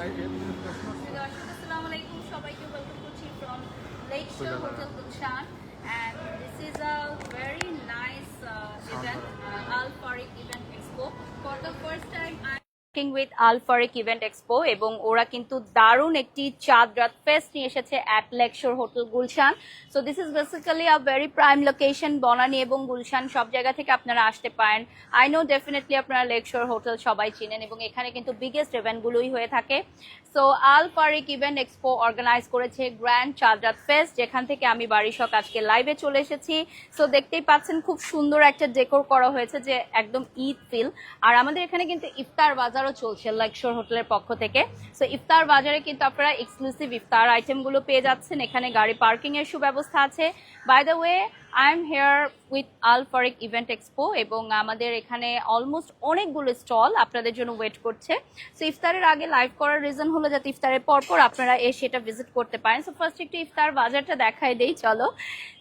Assalamu alaikum. Shabbaike welcome to Chief from Lakeshore Hotel Gulshan, and this is a very nice event, Al Farik Event Expo. For the first time, I'm working with Al Farik Event Expo, এবং ওরা কিন্তু দারুণ একটি চাঁদ Raat fest নিয়ে এসেছে at Lakeshore Hotel Gulshan. So this is basically a very prime location. Banani এবং গুলশান সব জায়গা থেকে আপনারা আসতে পারেন. I know definitely আপনারা Lakeshore Hotel সবাই চিনেন, এবং এখানে কিন্তু বিগেস্ট ইভেন্টগুলোই হয়ে থাকে. সো আল ফারিক ইভেন্ট এক্সপো অর্গানাইজ করেছে গ্র্যান্ড চাঁদ রাত ফেস্ট, যেখান থেকে আমি বারিশক আজকে লাইভে চলে এসেছি. সো দেখতেই পাচ্ছেন খুব সুন্দর একটা ডেকোর করা হয়েছে, যে একদম ঈদ ফিল. আর আমাদের এখানে কিন্তু ইফতার বাজারও চলছে লেকশোর হোটেলের পক্ষ থেকে. সো ইফতার বাজারে কিন্তু আপনারা এক্সক্লুসিভ ইফতার আইটেমগুলো পেয়ে যাচ্ছেন. এখানে গাড়ি পার্কিং এর সুব্যবস্থা আছে. By the way, I am here with Al Farik event expo, এবং আমাদের এখানে অলমোস্ট অনেকগুলো স্টল আপনাদের জন্য ওয়েট করছে. সো ইফতারের আগে লাইভ করার রিজন হলো যাতে ইফতারের পরপর আপনারা এসে এটা ভিজিট করতে পারেন. সো ফার্স্ট একটু ইফতার বাজারটা দেখাই দেই, চলো.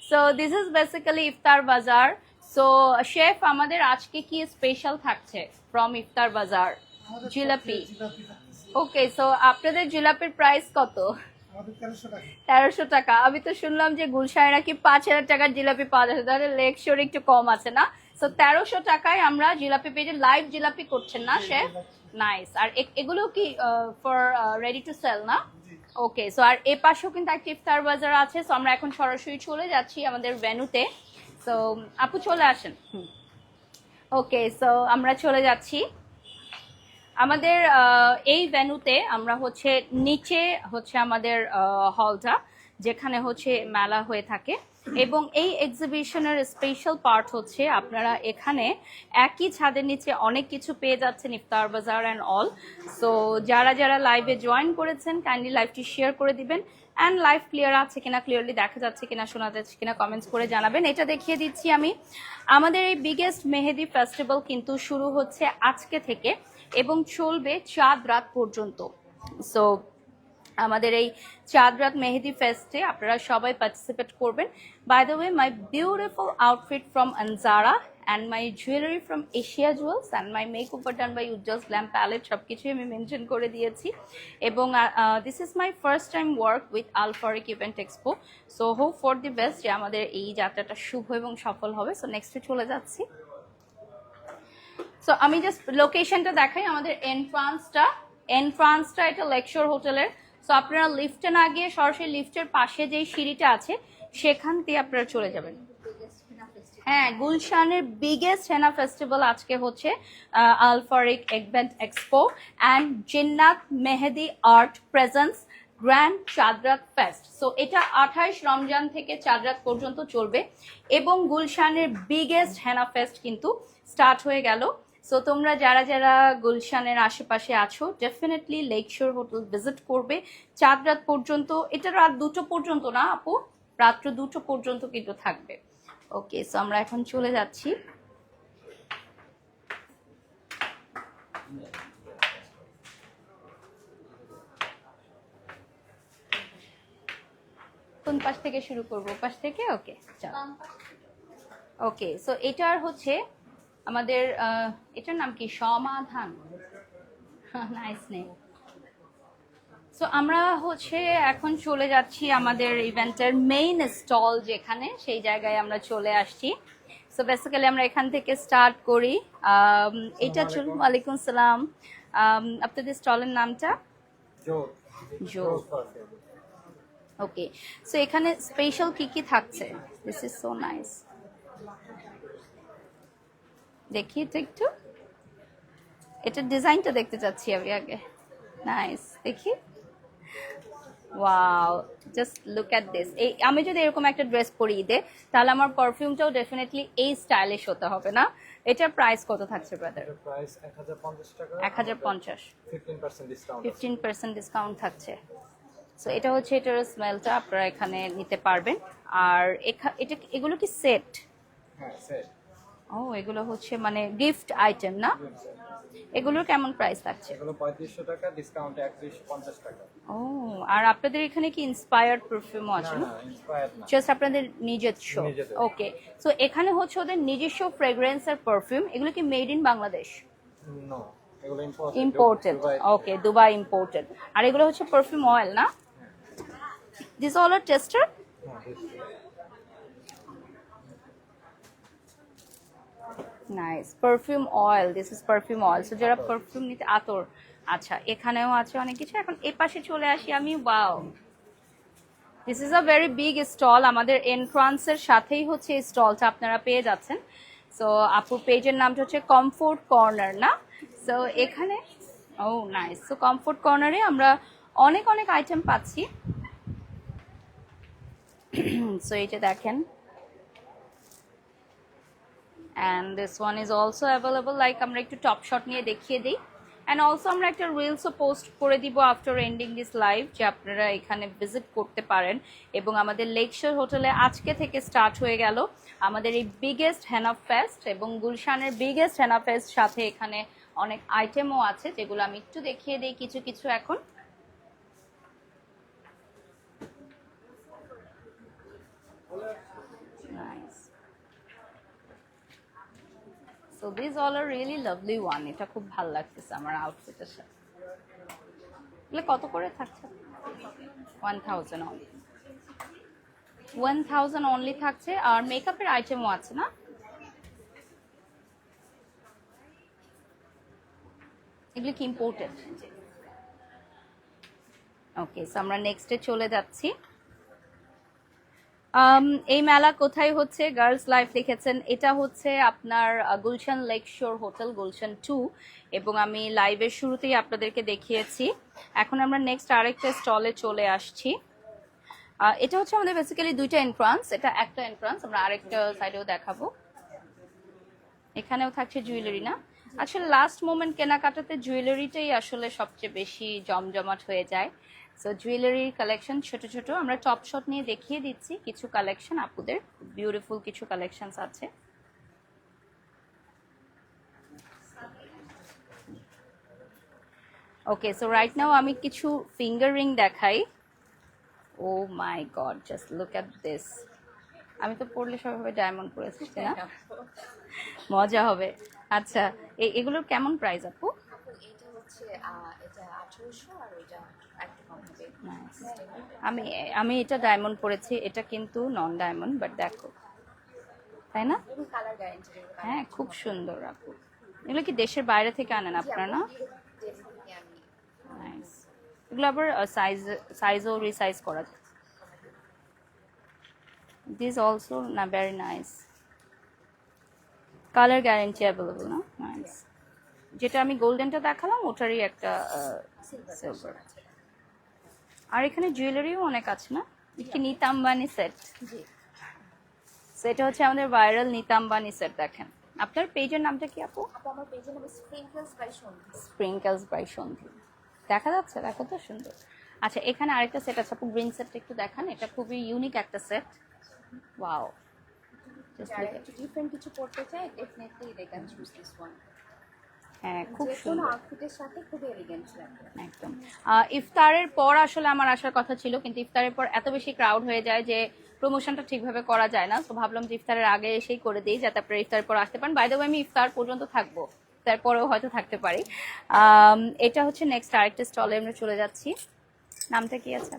সো দিস ইজ বেসিক্যালি ইফতার বাজার. সো শেফ, আমাদের আজকে কি স্পেশাল থাকছে ফ্রম ইফতার বাজার? জিলাপি. ওকে, সো আপনাদের জিলাপির প্রাইস কত? 1300 টাকা. আমি তো শুনলাম যে গুলশানে নাকি 5000 টাকার জিলাপি পাওয়া যাচ্ছে, তাহলে লেকশোর একটু কম আছে না? সো 1300 টাকায় আমরা জিলাপি পেয়ে, লাইভ জিলাপি করছেন না শেফ? নাইস. আর এগুলো কি ফর রেডি টু সেল না? ওকে, সো আর এ পাশেও কিন্তু একটা ইফতার বাজার আছে. সো আমরা এখন সরাসরি চলে যাচ্ছি আমাদের ভেন্যুতে. সো আপু চলে আসেন. ওকে, সো আমরা চলে যাচ্ছি আমাদের এই ভেন্যুতে. আমরা হচ্ছে নিচে হচ্ছে আমাদের হলটা, যেখানে হচ্ছে মেলা হয়ে থাকে, এবং এই এক্সিবিশনের স্পেশাল পার্ট হচ্ছে আপনারা এখানে একই ছাদের নিচে অনেক কিছু পেয়ে যাচ্ছেন, ইফতার বাজার অ্যান্ড অল. সো যারা যারা লাইভে জয়েন করেছেন কাইন্ডলি লাইভটি শেয়ার করে দিবেন, অ্যান্ড লাইভ ক্লিয়ার আছে কিনা, ক্লিয়ারলি দেখা যাচ্ছে কিনা, শোনা যাচ্ছে কিনা কমেন্টস করে জানাবেন. এটা দেখিয়ে দিচ্ছি আমি, আমাদের এই বিগেস্ট মেহেদি ফেস্টিভ্যাল কিন্তু শুরু হচ্ছে আজকে থেকে এবং চলবে চাঁদ রাত পর্যন্ত. সো আমাদের এই চাঁদ রাত মেহেদি ফেস্টে আপনারা সবাই পার্টিসিপেট করবেন. By the way, my beautiful outfit from Anjara and my jewellery from Asia jewels and my makeover done by Ujjwal glam palette, সব কিছুই আমি মেনশন করে দিয়েছি. এবং this is my first time work with Al Farik event expo. So hope for the best, যে আমাদের এই যাত্রাটা শুভ এবং সফল হবে. সো নেক্সটে চলে যাচ্ছি. সো আমি জাস্ট লোকেশনটা দেখাই. আমাদের এন্ট্রান্সটা এটা লেকশোর হোটেলের. সো আপনারা লিফটে না গিয়ে সরাসরি লিফটের পাশে যেই সিঁড়িটা আছে সেখান দিয়ে আপনারা চলে যাবেন. হ্যাঁ, গুলশানের বিগেস্ট হেনা ফেস্টিভ্যাল আজকে হচ্ছে আল ফারিক event expo and Jinnat Mehedi art presence grand Chand Raat fest. So এটা 28 রমজান থেকে চাঁদ রাত পর্যন্ত চলবে, এবং গুলশানের বিগেস্ট হেনা ফেস্ট কিন্তু স্টার্ট হয়ে গেল. সো তোমরা যারা যারা গুলশানের আশেপাশে আছো ডেফিনেটলি লেকশোর হোটেল ভিজিট করবে চাঁদ রাত পর্যন্ত. এটা রাত 2টো পর্যন্ত না আপু, রাত্র 2টো পর্যন্ত কিন্তু থাকবে. ওকে, সো আমরা এখন চলে যাচ্ছি. কোন পাশ থেকে শুরু করবো? পাশ থেকে? ওকে, চলো. ওকে, সো এটার হচ্ছে আমাদের এটার নাম কি? সমাধান. Nice name. সো আমরা হচ্ছে এখন চলে যাচ্ছি আমাদের ইভেন্টের মেইন স্টল যেখানে, সেই জায়গায় আমরা চলে আসছি. সো বেসিক্যালি আমরা এখান থেকে স্টার্ট করি. এটা চলুন. ওয়ালাইকুম সালাম. আপনাদের স্টলের নামটা? জো. ওকে, সো এখানে স্পেশাল কি কি থাকছে? This is so nice. দেখি তো একটু, এটার ডিজাইনটা দেখতে চাচ্ছি আমি আগে. নাইস, দেখি. Wow, just look at this. এই আমি যদি এরকম একটা ড্রেস পরিয়ে দিই তাহলে আমার পারফিউমটাও ডেফিনেটলি এই স্টাইলিশ হতে হবে না? এটার প্রাইস কত থাকছে ব্রাদার? এটার প্রাইস 1050 টাকা. 1050. 15% ডিসকাউন্ট. 15% ডিসকাউন্ট থাকছে. সো এটা হচ্ছে এটার স্মেলটা আপনারা এখানে নিতে পারবেন. আর এটা এগুলো কি সেট? হ্যাঁ, সেট. ও, এগুলো হচ্ছে মানে গিফট আইটেম না? এগুলোর কেমন প্রাইস থাকছে? এগুলো 3500 টাকা, ডিসকাউন্টে 3150 টাকা. ও, আর আপনাদের এখানে কি ইন্সপায়ার্ড পারফিউমও আছে না? না, ইন্সপায়ার্ড না, জাস্ট আপনাদের নিজস্ব? ওকে, সো এখানে হচ্ছে ওদের নিজস্ব ফ্রেগ্রেন্স আর পারফিউম. এগুলো কি মেড ইন বাংলাদেশ? নো. এগুলো ইম্পোর্টেড, ওকে, দুবাই ইম্পোর্টেড। আর এগুলো হচ্ছে পারফিউম অয়েল না? This all are tester. Nice, perfume oil, this is perfume oil. So যারা পারফিউম নিতে আতর, আচ্ছা এখানেও আছে অনেক কিছু। এখন এই পাশে চলে আসি আমি, wow, this is a very big stall. আমাদের এন্ট্রান্সের সাথেই হচ্ছে এই স্টলটা আপনারা পেয়ে যাচ্ছেন। সো আপুর পেজের নামটা হচ্ছে কমফোর্ট কর্নার না? সো এখানে, ও নাইস, সো কমফোর্ট কর্নারে আমরা অনেক অনেক আইটেম পাচ্ছি। সো এইটা দেখেন, and this one is also available, like আমরা একটু টপ শট নিয়ে দেখিয়ে দিই। অ্যান্ড অলসো আমরা একটা রিলসও পোস্ট করে দিব আফটার এন্ডিং দিস লাইভ, যে আপনারা এখানে ভিজিট করতে পারেন। এবং আমাদের লেকশোর হোটেলে আজকে থেকে স্টার্ট হয়ে গেল আমাদের এই বিগেস্ট হেনা ফেস্ট, এবং গুলশানের বিগেস্ট হেনা ফেস্ট, সাথে এখানে অনেক আইটেমও আছে যেগুলো আমি একটু দেখিয়ে দিই কিছু কিছু এখন। Nice. So these all are really lovely one. এটা খুব ভালো লাগতেছে আমার আউটফিটের সাথে। এগুলো কত করে থাকছে? 1000 only। 1000 only থাকছে। আর মেকআপের আইটেমও আছে না? এগুলো কি ইম্পোর্টেড? ওকে, সো আমরা নেক্সটে চলে যাচ্ছি। এই মেলা কোথায় হচ্ছে? গার্লস লাইফ লিখেছেন, এটা হচ্ছে আপনার গুলশান লেকশোর হোটেল, গুলশান 2, এবং আমি লাইভের শুরুতেই আপনাদেরকে দেখিয়েছি। এখন আমরা নেক্সট আরেকটা স্টলে চলে আসছি। এটা হচ্ছে আমাদের বেসিক্যালি দুইটা এন্ট্রান্স, এটা একটা এন্ট্রান্স, আমরা আরেকটা সাইডেও দেখাবো। এখানেও থাকছে জুয়েলারি না? আসলে লাস্ট মোমেন্ট কেনাকাটাতে জুয়েলারিটাই আসলে সবচেয়ে বেশি জমজমাট হয়ে যায়। সো জুয়েলারির কালেকশন ছোট ছোট আমরা টপ শট নিয়ে দেখিয়ে দিচ্ছি কিছু কালেকশন আপুদের, বিউটিফুল কিছু কালেকশনস আছে। ওকে, সো রাইট নাও আমি কিছু ফিঙ্গার রিং দেখাই। Oh my God, just look at this. আমি তো পড়লে সবাই ডায়মন্ড পরেছি না, মজা হবে। আচ্ছা, এগুলোর কেমন প্রাইস আপু? এটা হচ্ছে এটা 1800 আর ওইটা একটু কম হবে। আমি এটা ডায়মন্ড পরেছি, এটা কিন্তু নন ডায়মন্ড, বাট দেখো, তাই না? Colour guarantee. হ্যাঁ, খুব সুন্দর আপু। এগুলো কি দেশের বাইরে থেকে আনেন আপনারা না? নাইস। এগুলো আবার সাইজও রিসাইজ করা যায়। দিস অলসো না, very nice, colour guarantee available না? নাইস। যেটা আমি গোল্ডেনটা দেখালাম ওটারই একটা সিলভার। আর এখানে জুয়েলারিও অনেক আছে না? কি নিতাম্বানি সেট? জি, সেটা হচ্ছে আমাদের ভাইরাল নিতাম্বানি সেট। দেখেন, আপনার পেজের নামটা কি আপু? আমার পেজের নাম স্প্রিঙ্কলস বাই সন্ধি। স্প্রিঙ্কলস বাই সন্ধি, দেখা যাচ্ছে? দেখো তো সুন্দর। আচ্ছা, এখানে আরেকটা সেট আছে আপু, গ্রিন সেটটা একটু দেখান। এটা খুবই ইউনিক একটা সেট। ওয়াও, যারা একটু ডিফারেন্ট কিছু পড়তে চায় definitely they can choose this one. হ্যাঁ, খুব যে কোনো সুন্দর, আউটফিটের সাথে খুব এলিগেন্ট লাগে। একদম। ইফতারের পর আসলে আমার আসার কথা ছিল, কিন্তু ইফতারের পর এত বেশি ক্রাউড হয়ে যায় যে প্রমোশনটা ঠিকভাবে করা যায় না। তো ভাবলাম যে ইফতারের আগে এসেই করে দিই, যাতে আপনারা ইফতারের পর আসতে পারেন। বাই দ্য ওয়ে, আমি ইফতার পর্যন্ত থাকবো, তারপরেও হয়তো থাকতে পারি। এটা হচ্ছে নেক্সট আরেকটা স্টলে আমরা চলে যাচ্ছি। নামটা কি আছে?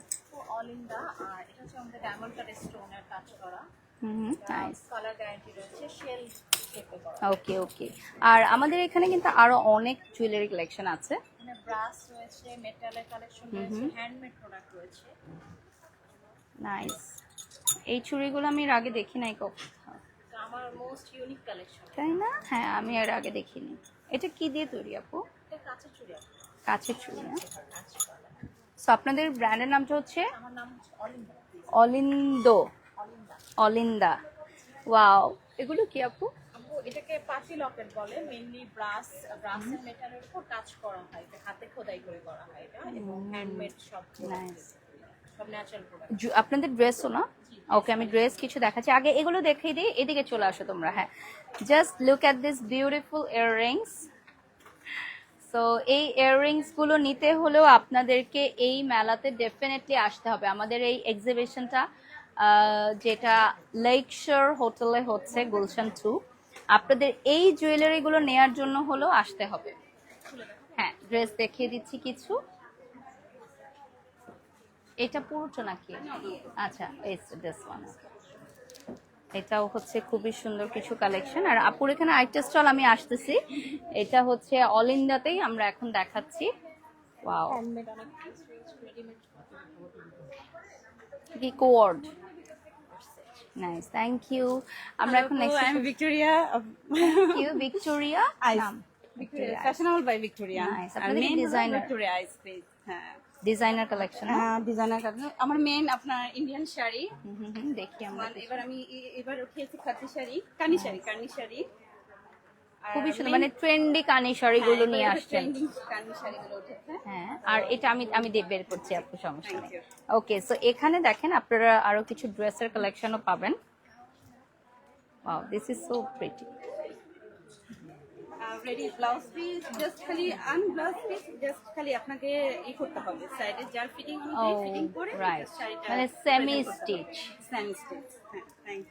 অলিন্দা। আর এটা হচ্ছে আমাদের ডায়মন্ড কাট স্টোনের কাজ করা। নাইস, কালার গ্যারান্টি রয়েছে, শেল শেপে করা। ওকে ওকে। আর আমাদের এখানে কিন্তু আরো অনেক জুয়েলারি কালেকশন আছে। এখানে ব্রাস রয়েছে, মেটালের কালেকশন রয়েছে, হ্যান্ডমেড প্রোডাক্ট রয়েছে। নাইস। এই চুড়িগুলো আমি এর আগে দেখি নাই কখনো। তো আমার মোস্ট ইউনিক কালেকশন। তাই না? হ্যাঁ, আমি এর আগে দেখিনি। এটা কি দিয়ে তৈরি আপু? এটা কাঁচের চুড়ি। কাছের চুড়ি না? কাঁচ করা। সো আপনাদের ব্র্যান্ডের নামটা হচ্ছে আমার নাম হচ্ছে অলিন্দা। অলিন্দো। অলিন্দা। অলিন্দা, ওয়াও। এগুলো কি আপু? আপু এটাকে পাতি লকেট বলে। মেইনলি ব্রাসের মেটালের উপর কাজ করা হয়, এটা হাতে খোদাই করে করা হয় এটা, এবং হ্যান্ডমেড সব নাইস। সব ন্যাচারাল প্রোডাক্ট। আপনাদের ড্রেসও না? ওকে, আমি ড্রেস কিছু দেখাচ্ছি। আগে এগুলো দেখিয়ে দিই, এদিকে চলে আসো তোমরা। হ্যাঁ, just look at this beautiful earrings. So এই ইয়াররিংস গুলো নিতে হলেও আপনাদেরকে এই মেলাতে ডেফিনেটলি আসতে হবে। আমাদের এই এক্সিবিশনটা যেটা লেকশোর হোটেলে হচ্ছে, গুলশান 2, আপনাদের এই জুয়েলারিগুলো নেয়ার জন্য হলেও আসতে হবে। খুলে দেখাবো? হ্যাঁ, ড্রেস দেখিয়ে দিচ্ছি কিছু। এটা পুরোটা নাকি? আচ্ছা, দিস ওয়ান। এটাও হচ্ছে খুবই সুন্দর কিছু কালেকশন। আর আপুর এখানে আরেকটা স্টল আমি আসতেছি, এটা হচ্ছে অল ইন্ডিয়াতেই আমরা এখন দেখাচ্ছি। ওয়াও, হ্যান্ডমেড অনেক রেডিমেড। কি কোয়ার্ড, নাইস, থ্যাংক ইউ। আমরা এখন next, I'm Victoria. Thank you Victoria. Ice. নাম Victoria. Fashionable by Victoria. Nice. আর আপনাদের কি main designer? Victoria Ice please. হ্যাঁ। Designer collection. ডিজাইনার কাজ। আমার মেইন আপনার ইন্ডিয়ান শাড়ি। দেখি আমরা এবার আমি এবার উঠিয়েছি খাদি শাড়ি, কানি শাড়ি। আর খুবই সুন্দর, main- মানে ট্রেন্ডি কানি শাড়িগুলো হ্যাঁ, নিয়ে এবার আসছেন। trending কানি শাড়িগুলো উঠেছে। হ্যাঁ, আর এটা আমি বের করছি আপু, সমস্যা Thank নেই। you. ওকে, সো এখানে দেখেন আপনারা আরো কিছু ড্রেসের কালেকশনও পাবেন। Wow, this is so pretty. Ready blouse piece, just খালি আনব্লাউজ পিস, জাস্ট খালি আপনাকে করতে হবে সাইডে যার ফিটিং অনুযায়ী Oh, ফিটিং করে right. শাড়িটা মানে semi stitch. Semi stitch. হ্যাঁ, থ্যাংক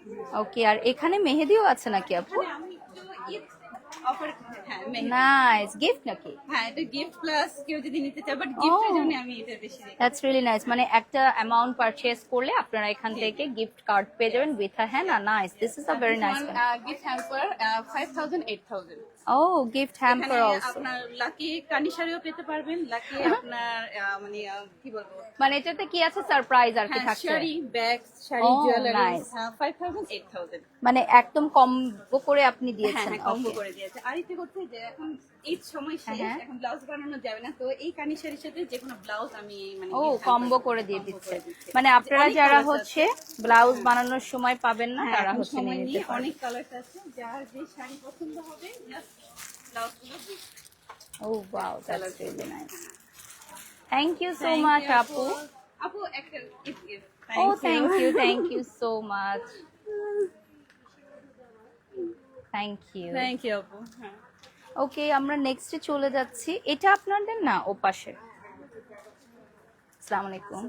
ইউ। ওকে, আর এখানে মেহেদিও আছে নাকি আপু? আমি একটু ঈদ অফার, হ্যাঁ মেহেদি। নাইস, গিফট নাকি? হ্যাঁ, এটা গিফট প্লাস কেউ যদি নিতে চায়, বাট গিফটের Oh. জন্য আমি এটা বেশি দিই। দ্যাটস রিয়েলি নাইস, মানে একটা অ্যামাউন্ট পারচেজ করলে আপনারা এখান থেকে গিফট কার্ড পেয়ে যাবেন উইথ আ হ্যাঁ না। Nice, this is a very nice. Gift hamper 5000 8000। ও, গিফট হ্যাম্পার এখানে অলসো। আপনার লাকি কানি শাড়িও পেতে পারবেন, লাকি আপনার মানে কি বলবো, মানে এটাতে কি আছে, সারপ্রাইজ আর কি হ্যাঁ, থাকছে? Sari, bag, sari, Oh, jewellery. nice. 5000 8000। মানে একদম কম্বো করে আপনি হ্যাঁ দিয়েছেন। হ্যাঁ, কম্বো Okay. করে দিয়েছে। আর এটা করতে যে এখন ঈদ সময় শেষ, হ্যাঁ। এখন ব্লাউজ বানানো যাবে না, তো এই কানি শাড়ির সাথে যে কোনো ব্লাউজ আমি মানে ও, gift hamper কম্বো করে combo দিয়ে দিচ্ছে। দিচ্ছি। মানে আপনারা অনেক যারা colours হচ্ছে আছে। ব্লাউজ বানানোর সময় পাবেন না, হ্যাঁ, তারা এখন হচ্ছে সময় নিয়ে নিয়ে নিতে পারেন। অনেক কালার আছে, যার যে শাড়ি পছন্দ হবে জাস্ট ব্লাউজগুলো gift। Oh wow, that's Colours really আছে। Nice. Thank you so Thank much you, আপু। আপু একটা gift. Oh, thank you so much, thank you. Thank you আপু। হ্যাঁ। ওকে, আমরা নেক্সটে চলে যাচ্ছি। এটা আপনাদের না, ও পাশে। আসসালামু আলাইকুম,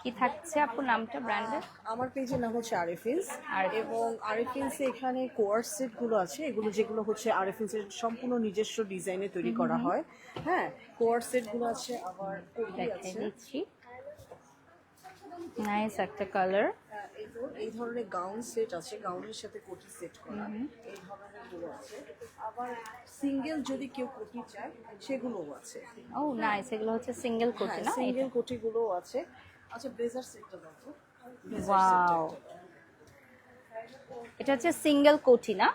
কি থাকছে আপু নামটা ব্র্যান্ডের? আমার পেজের নাম হচ্ছে আরিফিন্স, আরিফিন্স। এবং আরিফিন্সে এখানে কোয়ার্স সেট গুলো আছে, এগুলো যেগুলো হচ্ছে আরিফিন্সের সম্পূর্ণ নিজস্ব ডিজাইনে তৈরি করা হয়। হ্যাঁ, কোয়ার্স সেট গুলো আছে, আবার কোটি দেখাই আছে। দিচ্ছি, নাইস একটা কালার। এই ধরনের গাউন সেট আছে, গাউনের সাথে কোটি সেট করা, এই ধরনের গুলো আছে। আবার সিঙ্গেল যদি কেউ কোটি চায় সেগুলোও আছে। ও নাইস, এগুলো হচ্ছে সিঙ্গেল কোটি না? সিঙ্গেল কোটি গুলোও আছে। আচ্ছা, ব্লেজার সেটটা দাও তো। ওয়াও, এটা হচ্ছে সিঙ্গেল কোটি না?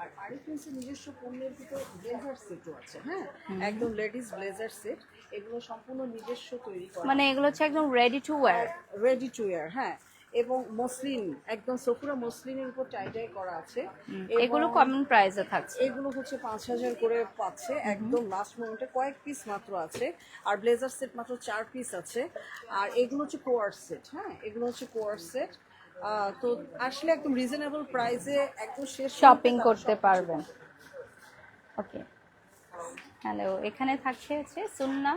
আর আরিফিন্সের নিজস্ব পণ্যের ভিতর ব্লেজার সেটও আছে। হ্যাঁ, একদম লেডিস ব্লেজার সেট, এগুলো সম্পূর্ণ নিজস্ব তৈরি করা, মানে এগুলো হচ্ছে একদম ready to wire. Ready to wire. হ্যাঁ, এবং মসলিন, একদম সফুরা মসলিনের উপর টাই করা আছে। এগুলো এবং কমন প্রাইসে থাকছে। এগুলো হচ্ছে 5000 করে পাচ্ছে, একদম লাস্ট মোমেন্টে কয়েক পিস মাত্র আছে। আর ব্লেজার সেট মাত্র 4 পিস আছে। আর এগুলো হচ্ছে কোয়ার্স সেট। হ্যাঁ, এগুলো হচ্ছে কোয়ার্স সেট। তো আসলে একদম রিজনেবল প্রাইসে একদম শেষ শপিং করতে পারবেন। ওকে, হ্যালো, এখানে থাকছে হচ্ছে সুন্না।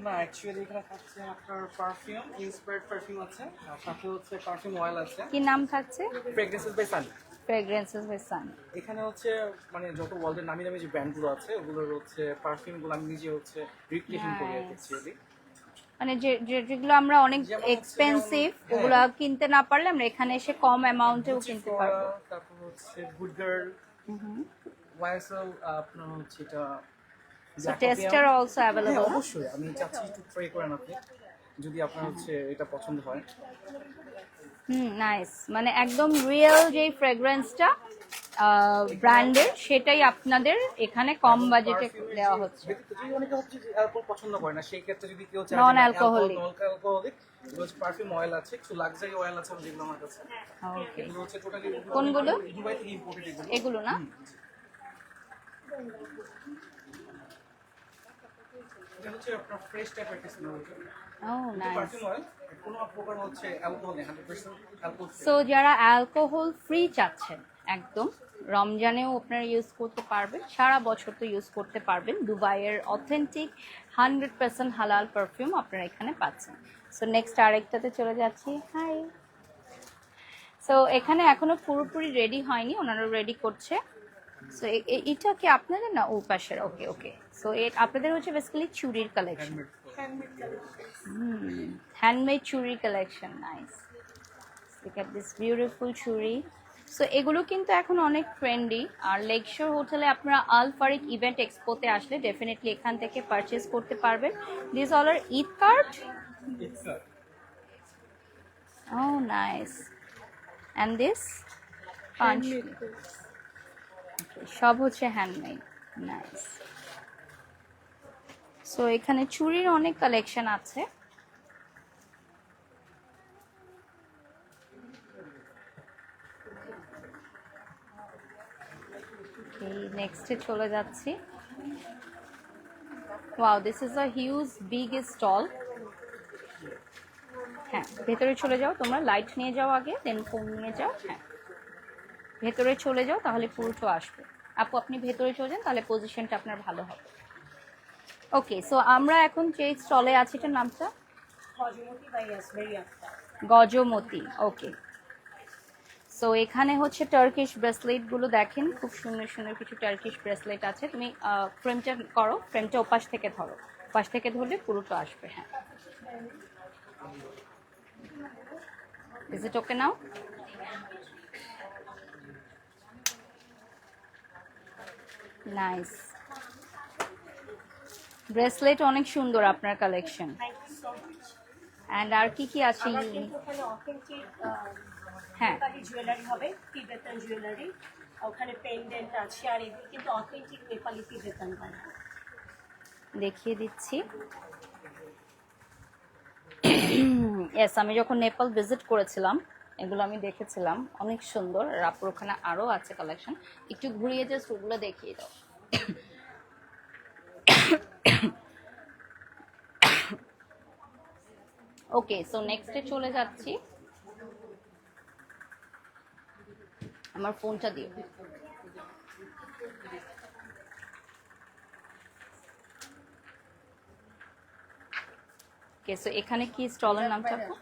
না, অ্যাকচুয়ালি এখানে থাকছে আপনার পারফিউম, ইন্সপায়ার্ড পারফিউম আছে, আর সাথে হচ্ছে পারফিউম অয়েল আছে, কি নাম থাকছে? Fragrances by Sunny. Fragrances by Sunny. এখানে হচ্ছে মানে যত ওয়ার্ল্ডের নামি দামি যে ব্র্যান্ডগুলো আছে, ওগুলোর হচ্ছে পারফিউমগুলো আমি নিজে হচ্ছে রিক্রিয়েশন করি অ্যাকচুয়ালি। মানে যেগুলো আমরা অনেক যেমন হচ্ছে এক্সপেন্সিভ, যেমন- ওগুলা কিনতে না পারলে আমরা এখানে এসে কম অ্যামাউন্টেও কিনতে পারবো। তারপর হচ্ছে গুড গার্ল, ওয়াইএসএল, আপনার হচ্ছে এটা সো টেস্টার অলসো হ্যাঁ, অ্যাভেলেবল। অবশ্যই আমি চাচ্ছি একটু ট্রাই করেন আপনি, যদি আপনার হচ্ছে এটা পছন্দ হয়। নাইস, মানে একদম রিয়েল যে ফ্রেগ্রেন্সটা ব্র্যান্ডের, সেটাই আপনাদের এখানে কম বাজেটে দেওয়া হচ্ছে। যদি অনেকে হচ্ছে যে অ্যালকোহল পছন্দ করে না, সেই ক্ষেত্রে যদি কেউ চায় Non-alcoholic। অ্যালকোহলিক, এগুলো হচ্ছে পারফিউম অয়েল আছে, কিছু লাক্সারি অয়েল আছে যেগুলো আমার কাছে। ওকে, এগুলো হচ্ছে টোটালি কোনগুলো? দুবাই থেকে ইম্পোর্টেড এগুলো। এগুলো না? এটা হচ্ছে আপনার ফ্রেশ টাইপের একটা স্মেল হচ্ছে। ও নাইস। পারফিউম অয়েল কোনো প্রকার হচ্ছে অ্যালকোহল নেই, 100% অ্যালকোহল ফ্রি। সো যারা অ্যালকোহল ফ্রি চাচ্ছেন, একদম রমজানেও আপনারা ইউজ করতে পারবেন, সারা বছর তো ইউজ করতে পারবেন। দুবাইয়ের অথেন্টিক 100% হালাল পারফিউম আপনারা এখানে পাচ্ছেন। সো নেক্সট আরেকটাতে চলে যাচ্ছি। হাই, সো এখানে এখনো পুরোপুরি রেডি হয়নি, ওনারা রেডি করছে। সো এটা কি আপনাদের না ও পাশের? ওকে ওকে। সো আপনাদের হচ্ছে বেসিক্যালি চুড়ির কালেকশন, হ্যান্ডমেড চুড়ির collection. Nice, look at this beautiful churi. So এগুলো কিন্তু এখন অনেক ট্রেন্ডি। আর লেকশোর হোটেলে আপনারা আল ফারিক ইভেন্ট এক্সপোতে আসলে ডেফিনেটলি এখান থেকে পারচেস করতে পারবেন। This all are Eid card. Oh, nice. And this? Punch. সব হচ্ছে হ্যান্ডমেড। নাইস। সো এখানে চুড়ির অনেক কালেকশন আছে। নেক্সটে চলে যাচ্ছি। Wow, this is a huge big stall. হ্যাঁ, ভেতরে চলে যাও তোমরা, লাইট নিয়ে যাও আগে, দেন ফোন নিয়ে যাও। হ্যাঁ, ভেতরে চলে যাও, তাহলে পুরোটা আসবে। আপু আপনি ভেতরে চলে যান, তাহলে পজিশনটা আপনার ভালো হবে। ওকে, সো আমরা এখন যে স্টলে আছি, এটার নামটা গজমতি। ওকে, সো এখানে হচ্ছে টার্কিশ ব্রেসলেটগুলো দেখেন, খুব সুন্দর সুন্দর কিছু টার্কিশ ব্রেসলেট আছে। তুমি ফ্রেমটা করো, ফ্রেমটা ওপাশ থেকে ধরো, ওপাশ থেকে ধরলে পুরোটা আসবে। হ্যাঁ, is it okay now? Nice, bracelet অনেক সুন্দর আপনার কালেকশন। অ্যান্ড আর কি কি আছে? হ্যাঁ, জুয়েলারি হবে, তিবেতান জুয়েলারি, ওখানে পেন্ডেন্ট আছে, আর এগুলো কিন্তু অথেন্টিক নেপালি তিবেতান বানা। দেখিয়ে দিচ্ছি। ইয়েস, আমি যখন নেপাল ভিজিট করেছিলাম এগুলো আমি দেখেছিলাম, অনেক সুন্দর। আর আপুর ওখানে আরও আছে কালেকশন, একটু ঘুরিয়ে জাস্ট ওগুলো দেখিয়ে দাও। ওকে, সো নেক্সটে চলে যাচ্ছি। আমার ফোনটা দিও। ওকে, সো এখানে কি স্টলের নামটা আপু?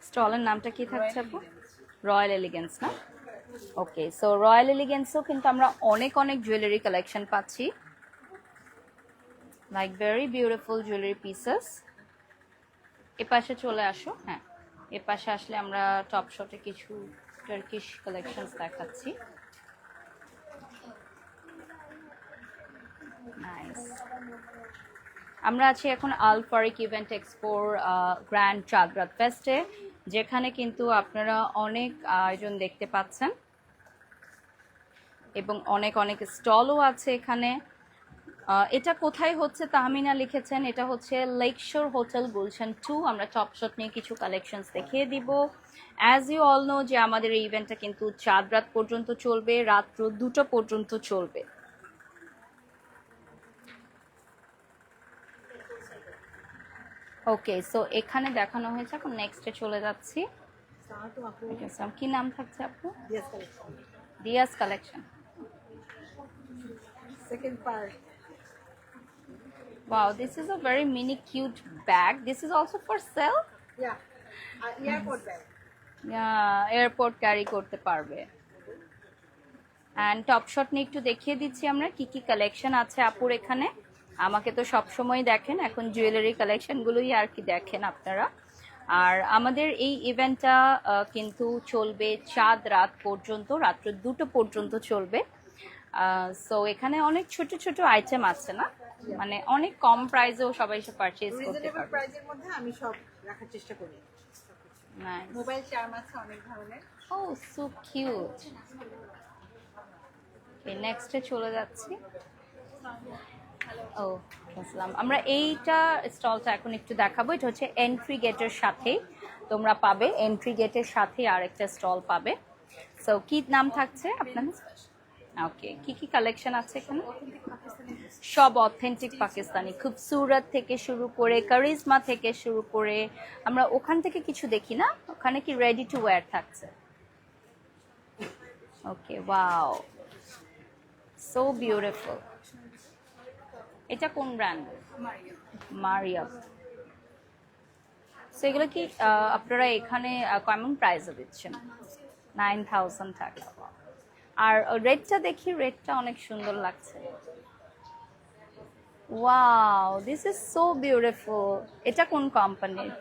স্টলের নামটা কি থাকছে আপু? রয়্যাল এলিগেন্স না? ওকে, সো রয়্যাল এলিগেন্সও কিন্তু আমরা অনেক অনেক জুয়েলারি কালেকশন পাচ্ছি, like very beautiful jewellery pieces. এ পাশে চলে আসো। হ্যাঁ, এ পাশে আসলে আমরা টপ শটে কিছু টার্কিশ কালেকশনস দেখাচ্ছি। নাইস। আমরা আছি এখন আল ফারিক ইভেন্ট এক্সপোর গ্র্যান্ড চাঁদ রাত ফেস্টে, যেখানে কিন্তু আপনারা অনেক আয়োজন দেখতে পাচ্ছেন এবং অনেক অনেক স্টলও আছে এখানে। এটা কোথায় হচ্ছে তাহমিনা লিখেছেন, এটা হচ্ছে লেকশোর হোটেল গুলশান 2। আমরা টপ শট নিয়ে কিছু কালেকশনস দেখিয়ে দিব। অ্যাজ ইউ অল নো যে আমাদের এই ইভেন্টটা কিন্তু চাঁদ রাত পর্যন্ত চলবে, রাত্র 2টা পর্যন্ত চলবে। ওকে, সো এখানে দেখানো হয়েছে, এখন নেক্সটে চলে যাচ্ছি। কি নাম থাকছে আপু? Diya's collection. Second part. Wow, this is a very mini cute bag. This is also for sale? Yeah, airport bag. Airport carry করতে পারবে। অ্যান্ড টপ শট নিয়ে একটু দেখিয়ে দিচ্ছি আমরা কি কি কালেকশন আছে আপুর এখানে। আমাকে তো সবসময় দেখেন, এখন জুয়েলারি কালেকশনগুলোই আর কি দেখেন আপনারা। আর আমাদের এই ইভেন্টটা কিন্তু চলবে চাঁদ রাত পর্যন্ত, রাত্র 2টো পর্যন্ত চলবে। সো এখানে অনেক ছোট ছোট আইটেম আছে না, মানে অনেক কম প্রাইসেও সবাই এসে পারচেজ করতে রিজনেবল পারবে। প্রাইসের মধ্যে আমি সব রাখার চেষ্টা করি। নাইস। মোবাইল চার্ম আছে অনেক ধরনের। ও সো কিউট। ওকে, নেক্সটে চলে যাচ্ছি। ও আসসালাম, আমরা এইটা স্টলটা এখন একটু দেখাবো। এটা হচ্ছে এন্ট্রি গেটের সাথেই তোমরা পাবে, এন্ট্রি গেটের সাথে আরেকটা স্টল পাবে। সো কি নাম থাকছে আপনার? ওকে, কি কি কালেকশন আছে এখানে? সব অথেন্টিক পাকিস্তানি, খুবসুরত থেকে শুরু করে কারিজমা থেকে শুরু করে, আমরা ওখান থেকে কিছু দেখি না, ওখানে কি রেডি টু ওয়্যার থাকছে। ওকে, ওয়াও, সো বিউটিফুল। এটা কোন ব্র্যান্ড? মারিয়াম। সো এগুলো কি আপনারা এখানে কেমন প্রাইসে দিচ্ছেন? 9,000 টাকা। আর রেডটা দেখি, রেডটা অনেক সুন্দর লাগছে। Wow, this is so beautiful. এটা কোন কোম্পানির?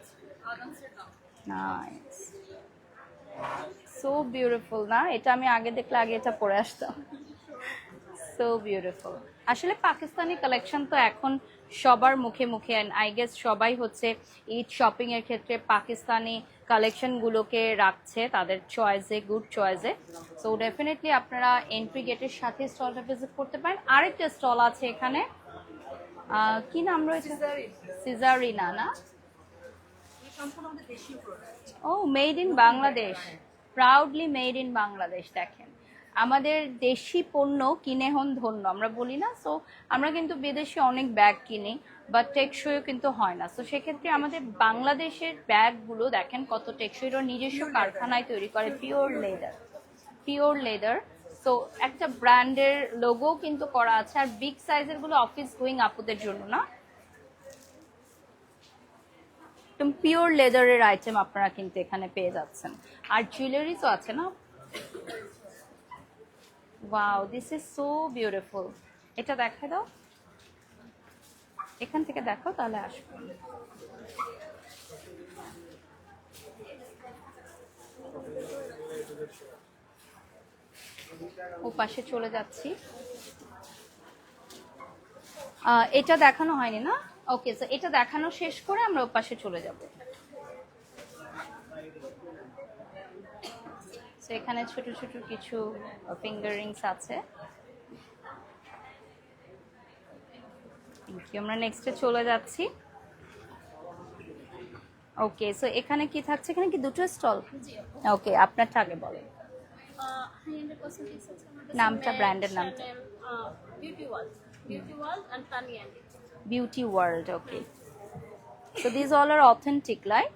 নাইস, সো বিউটিফুল না? এটা আমি আগে দেখলে আগে এটা পরে আসতাম। So beautiful. আসলে পাকিস্তানি কালেকশন তো এখন সবার মুখে মুখে, অ্যান্ড আই গেস সবাই হচ্ছে ঈদ শপিং এর ক্ষেত্রে পাকিস্তানি কালেকশনগুলোকে রাখছে তাদের চয়েসে, গুড চয়েসে। সো ডেফিনেটলি আপনারা এন্ট্রি গেটের সাথে স্টলটা ভিজিট করতে পারেন। আরেকটা স্টল আছে এখানে, কি নাম রয়েছে? সিজারিনা না? Oh, made in Bangladesh, proudly made in Bangladesh. দেখেন, আমাদের দেশি পণ্য কিনে হন ধন্য, আমরা বলি না? সো আমরা কিন্তু বিদেশে অনেক ব্যাগ কিনি, বাট টেকসইও কিন্তু হয় না। সো সেক্ষেত্রে আমাদের বাংলাদেশের ব্যাগগুলো দেখেন কত টেকসই, নিজস্ব কারখানায় তৈরি করে, pure leather, pure leather. So একটা ব্র্যান্ডের লোগো কিন্তু করা আছে। আর বিগ সাইজের গুলো অফিস গোয়িং আপুদের জন্য না, একদম পিওর লেদারের আইটেম আপনারা কিন্তু এখানে পেয়ে যাচ্ছেন। আর জুয়েলারিসও আছে না? Wow, this is so beautiful. এটা দেখাই দাও, এখান থেকে দেখো তাহলে আসবে। ও পাশে চলে যাচ্ছি। এটা দেখানো হয়নি না? ওকে, সো এটা দেখানো শেষ করে আমরা ও পাশে চলে যাব। সো এখানে ছোট ছোট কিছু ফিঙ্গার রিংস আছে। আমরা নেক্সটে চলে যাচ্ছি। ওকে, সো এখানে কি থাকছে? এখানে কি দুটো স্টল? ওকে, আপনারটা আগে বলেন। নামটা, ব্র্যান্ডের নামটা? Beauty world and Tani and it. Beauty World, okay. So these all are authentic, right?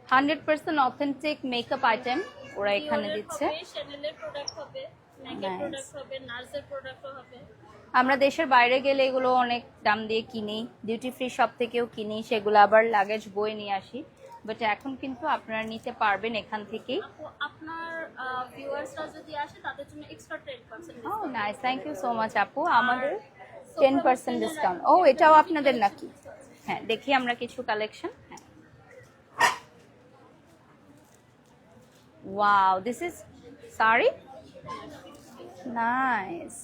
100% authentic makeup item ওরা এখানে দিচ্ছে। Chanel-এর প্রোডাক্ট হবে, মেকআপ প্রোডাক্ট হবে, নার্সের প্রোডাক্টও হবে। আমরা দেশের বাইরে গেলে এগুলো অনেক দাম দিয়ে কিনি, ডিউটি ফ্রি শপ থেকেও কিনি, সেগুলো আবার লাগেজ বয়ে নিয়ে আসি। বাট এখন কিন্তু আপনারা নিতে পারবেন এখান থেকেই। আপনার ভিউয়ার্সরা যদি আসে তাদের জন্য extra 10%। Oh nice, thank you so much আপু। আমাদের 10% ডিসকাউন্ট। ও, এটাও আপনাদের নাকি? হ্যাঁ, দেখি আমরা কিছু কালেকশন। হ্যাঁ, wow, this is sari, nice.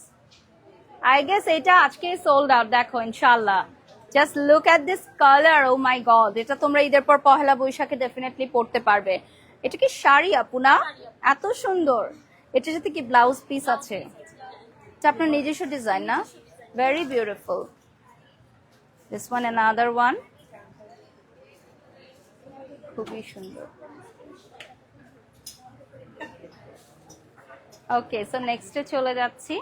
I guess এটা আজকে সোল্ড আউট। দেখো, ইনশাআল্লাহ, just look at this colour, oh my God. এটা তোমরা ঈদের পর পহেলা বৈশাখে ডেফিনেটলি পড়তে পারবে। এটা কি শাড়ি আপু না? এত সুন্দর। এটার সাথে কি ব্লাউজ পিস আছে? এটা আপনার নিজস্ব ডিজাইন না? Very beautiful. This one another one, খুবই সুন্দর। ওকে, সো নেক্সটে চলে যাচ্ছি।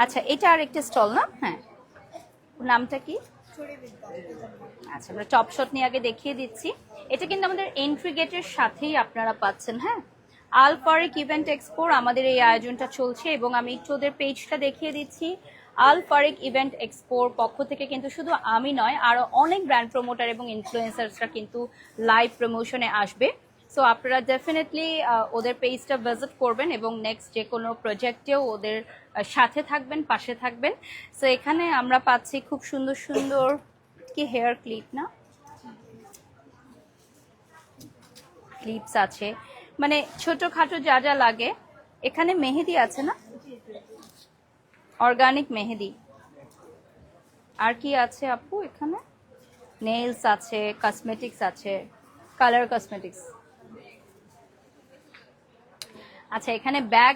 আচ্ছা, এটা আর একটা স্টল না? হ্যাঁ, নামটা কি? আচ্ছা, আমরা টপ শট নিয়ে আগে দেখিয়ে দিচ্ছি। এটা কিন্তু আমাদের এন্ট্রি গেটের সাথেই আপনারা পাচ্ছেন। হ্যাঁ, আল ফারিক ইভেন্ট এক্সপোর আমাদের এই আয়োজনটা চলছে, এবং আমি একটু ওদের পেজটা দেখিয়ে দিচ্ছি। আল ফারিক ইভেন্ট এক্সপোর পক্ষ থেকে কিন্তু শুধু আমি নয়, আরো অনেক ব্র্যান্ড প্রমোটার এবং ইনফ্লুয়েন্সার্সরা কিন্তু লাইভ প্রমোশনে আসবে। সো আপনারা ডেফিনেটলি ওদের পেজটা ভিজিট করবেন এবং নেক্সট যে কোনো প্রজেক্টেও ওদের সাথে থাকবেন, পাশে থাকবেন। সো এখানে আমরা পাচ্ছি খুব সুন্দর সুন্দর কি হেয়ার ক্লিপ না, ক্লিপস আছে, মানে ছোটখাটো যা যা লাগে। এখানে মেহেদি আছে না? অর্গানিক মেহেদি। আর কি আছে আপু এখানে? নেইলস আছে, কসমেটিক্স আছে, কালার কসমেটিক্স। আচ্ছা, এখানে ব্যাগ,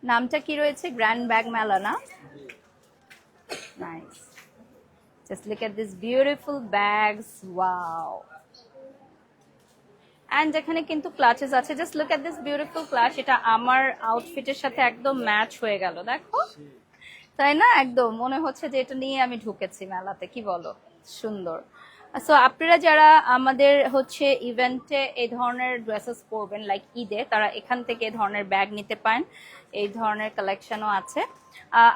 নামটা কি রয়েছে? গ্র্যান্ড ব্যাগ মেলা না? Nice, just look at this beautiful bags, wow. And এখানে কিন্তু ক্লাচেস আছে, just look at this beautiful clutch. এটা আমার আউটফিটের সাথে একদম ম্যাচ হয়ে গেল, দেখো, তাই না? একদম মনে হচ্ছে যে এটা নিয়ে আমি ঢুকেছি মেলাতে, কি বলো? সুন্দর। সো আপনারা যারা আমাদের হচ্ছে ইভেন্টে এই ধরনের ড্রেসেস পরবেন লাইক ঈদে, তারা এখান থেকে এই ধরনের ব্যাগ নিতে পারেন। এই ধরনের কালেকশনও আছে।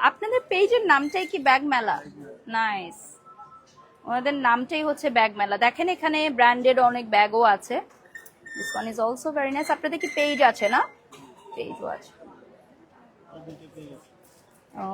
আপনাদের পেজের নামটাই কি ব্যাগ মেলা? নাইস। ওনাদের নামটাই হচ্ছে ব্যাগ মেলা। দেখেন এখানে ব্র্যান্ডেড অনেক ব্যাগও আছে। This one is also very nice. আপনাদের কি পেজ আছে না? পেজও আছে। ও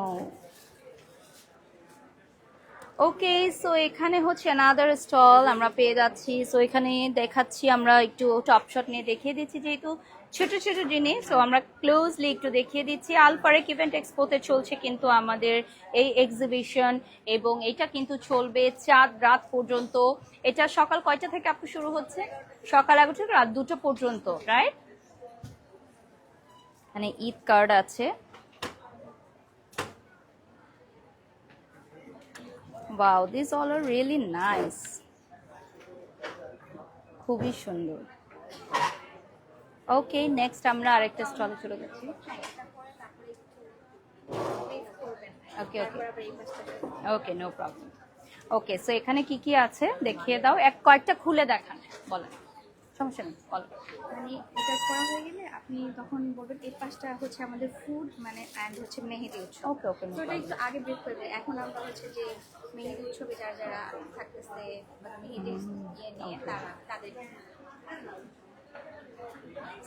ওকে, সো এখানে হচ্ছে অ্যানাদার স্টল আমরা পেয়ে যাচ্ছি। সো এখানে দেখাচ্ছি, আমরা একটু টপ শট নিয়ে দেখিয়ে দিচ্ছি, যেহেতু ছোট ছোট জিনিস, সো আমরা ক্লোজলি একটু দেখিয়ে দিচ্ছি। আল ফারিক ইভেন্ট এক্সপোতে চলছে কিন্তু আমাদের এই এক্সিবিশন, এবং এটা কিন্তু চলবে চাঁদ রাত পর্যন্ত। এটা সকাল কয়টা থেকে আপু শুরু হচ্ছে? সকাল 11টা থেকে রাত 2টা পর্যন্ত, রাইট? মানে ঈদ কার্ড আছে। Wow, these all are really nice. খুবই সুন্দর। ওকে, নেক্সট আমরা আরেকটা স্টলে চলে যাচ্ছি। ওকে ওকে ওকে, নো প্রবলেম। ওকে, সো এখানে কি কি আছে দেখিয়ে দাও, কয়েকটা খুলে দেখান, বলেন, সমস্যা নেই, বলো। মানে এটা করা হয়ে গেলে আপনি তখন বলবেন এই পাশটা হচ্ছে আমাদের ফুড মানে অ্যান্ড হচ্ছে মেহেদি উৎসব। ওকে ওকে, তো এটা একটু আগে ব্রেক করবে। এখন আমরা হচ্ছে যে মেহেদি উৎসবে যারা যারা থাকতেছে বা মেহেদি ইয়ে নিয়ে তাদের